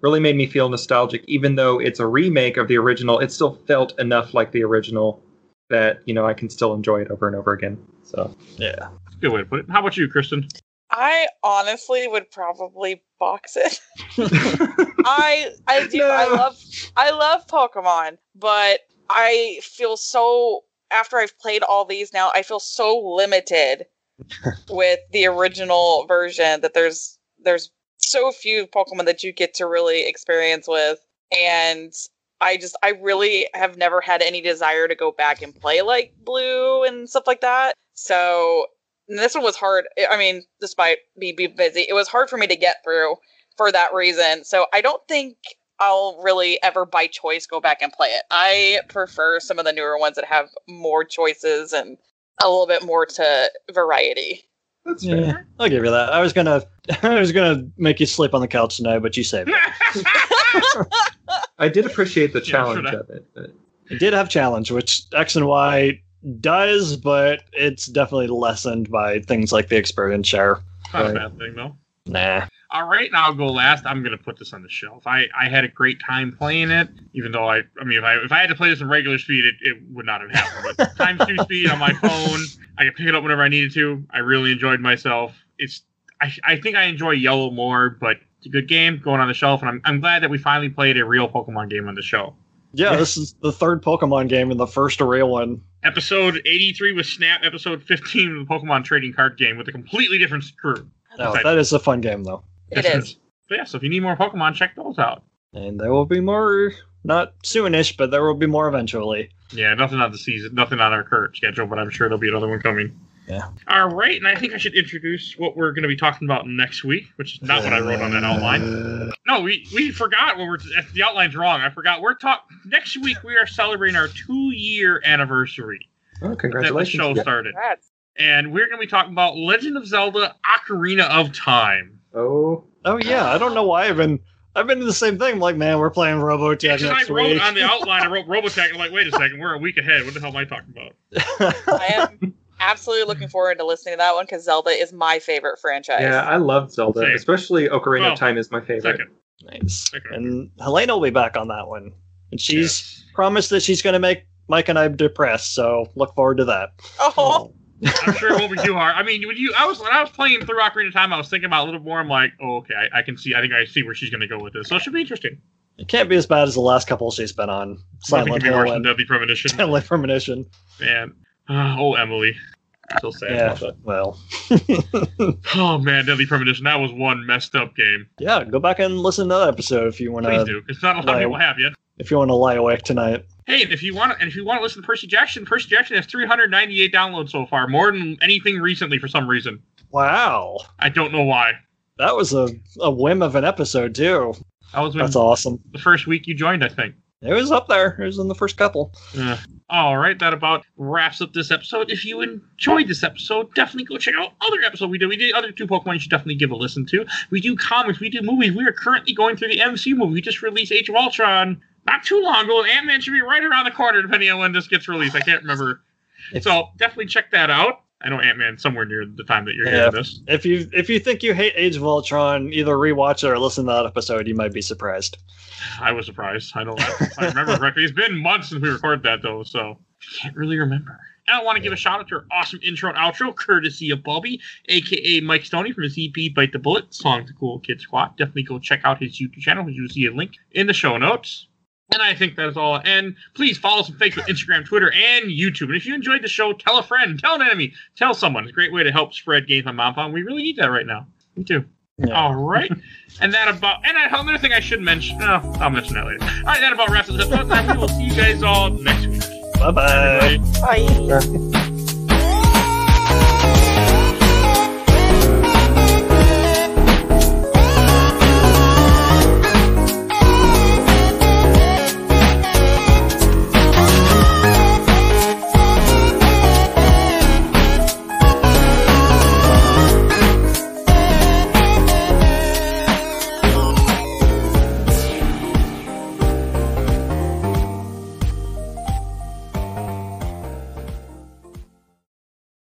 really made me feel nostalgic. Even though it's a remake of the original, it still felt enough like the original that, I can still enjoy it over and over again. So Yeah. Good way to put it. How about you, Kristin? I honestly would probably box it. I do. No. I love Pokemon, but I feel so, after I've played all these now, I feel so limited with the original version that there's so few Pokemon that you get to really experience with, and I really have never had any desire to go back and play like Blue and stuff like that. So this one was hard. I mean, despite me being busy, it was hard for me to get through for that reason. So I don't think I'll really ever by choice go back and play it. I prefer some of the newer ones that have more choices and a little bit more to variety. that's fair. Yeah, I'll give you that. I was gonna make you sleep on the couch tonight, but you saved it. I did appreciate the Yeah, challenge sure. of it. But It did have challenge, which X and Y does, but it's definitely lessened by things like the experience share. Not a Right. bad thing, though. Nah. All right, now I'll go last. I'm going to put this on the shelf. I had a great time playing it, even though if I had to play this in regular speed, it would not have happened. But times 2 speed on my phone, I could pick it up whenever I needed to. I really enjoyed myself. I think I enjoy Yellow more, but it's a good game going on the shelf, and I'm glad that we finally played a real Pokemon game on the show. Yeah, this is the third Pokemon game and the first real one. Episode 83 was Snap, episode 15 was the Pokemon trading card game with a completely different crew. No, that is a fun game, though. It is. But yeah, so if you need more Pokemon, check those out. And there will be more, not soonish, but there will be more eventually. Yeah, nothing on the season, nothing on our current schedule, but I'm sure there'll be another one coming. Yeah. All right, and I think I should introduce what we're going to be talking about next week, which is not what I wrote on that outline. No, we forgot what the outline's wrong. I forgot. Next week we are celebrating our 2-year anniversary. oh, That the congratulations! show again. started. Congrats. And we're going to be talking about Legend of Zelda Ocarina of Time. Oh, Oh yeah, I don't know why I've been doing the same thing. I'm like, man, we're playing Robotech Yeah, 'cause I next wrote week. on the outline, I wrote Robotech, and I'm like, wait a second, we're a week ahead. What the hell am I talking about? I am absolutely looking forward to listening to that one because Zelda is my favorite franchise. yeah, I love Zelda, Same. especially Ocarina Well, of Time is my favorite. Second. Nice. Okay. And Helena will be back on that one, and she's Yes. promised that she's going to make Mike and I depressed. So look forward to that. Oh, I'm sure it won't be too hard. I mean, when I was playing through Ocarina of Time, I was thinking about it a little more. I'm like, oh, okay, I think I see where she's going to go with this. So it should be interesting. It can't be as bad as the last couple she's been on. Nothing Silent can be Hill worse than and Deadly Premonition. Deadly Premonition. Man. Oh, Emily. So sad Yeah, about that. well. Oh, man, Deadly Premonition. That was one messed up game. Yeah, go back and listen to that episode if you want Please to. do, because not a lot of people have yet. If you want to lie awake tonight. Hey, and if you want to listen to Percy Jackson has 398 downloads so far, more than anything recently for some reason. Wow. I don't know why. That was a whim of an episode, too. That's awesome. The first week you joined, I think. It was up there. It was in the first couple. Yeah. All right, that about wraps up this episode. If you enjoyed this episode, definitely go check out other episodes we did. We did other 2 Pokemon you should definitely give a listen to. We do comics. We do movies. We are currently going through the MCU movie. We just released Age of Ultron not too long ago. Ant-Man should be right around the corner, depending on when this gets released. I can't remember. So definitely check that out. I know Ant-Man's somewhere near the time that you're hearing this. If you think you hate Age of Ultron, either rewatch it or listen to that episode. You might be surprised. I was surprised. I remember correctly. It's been months since we recorded that, though, so I can't really remember. And I want to give a shout out to our awesome intro and outro, courtesy of Bobby, a.k.a. Mike Stoney from his EP Bite the Bullet, song The Cool Kid Squad. Definitely go check out his YouTube channel. You'll see a link in the show notes. And I think that is all. And please follow us on Facebook, Instagram, Twitter, and YouTube. And if you enjoyed the show, tell a friend, tell an enemy, tell someone. It's a great way to help spread games on Mompon. We really need that right now. Me too. Yeah. All right. And another thing I should mention. No, I'll mention that later. All right, that about wraps up this episode. And we will see you guys all next week. Bye-bye. Bye.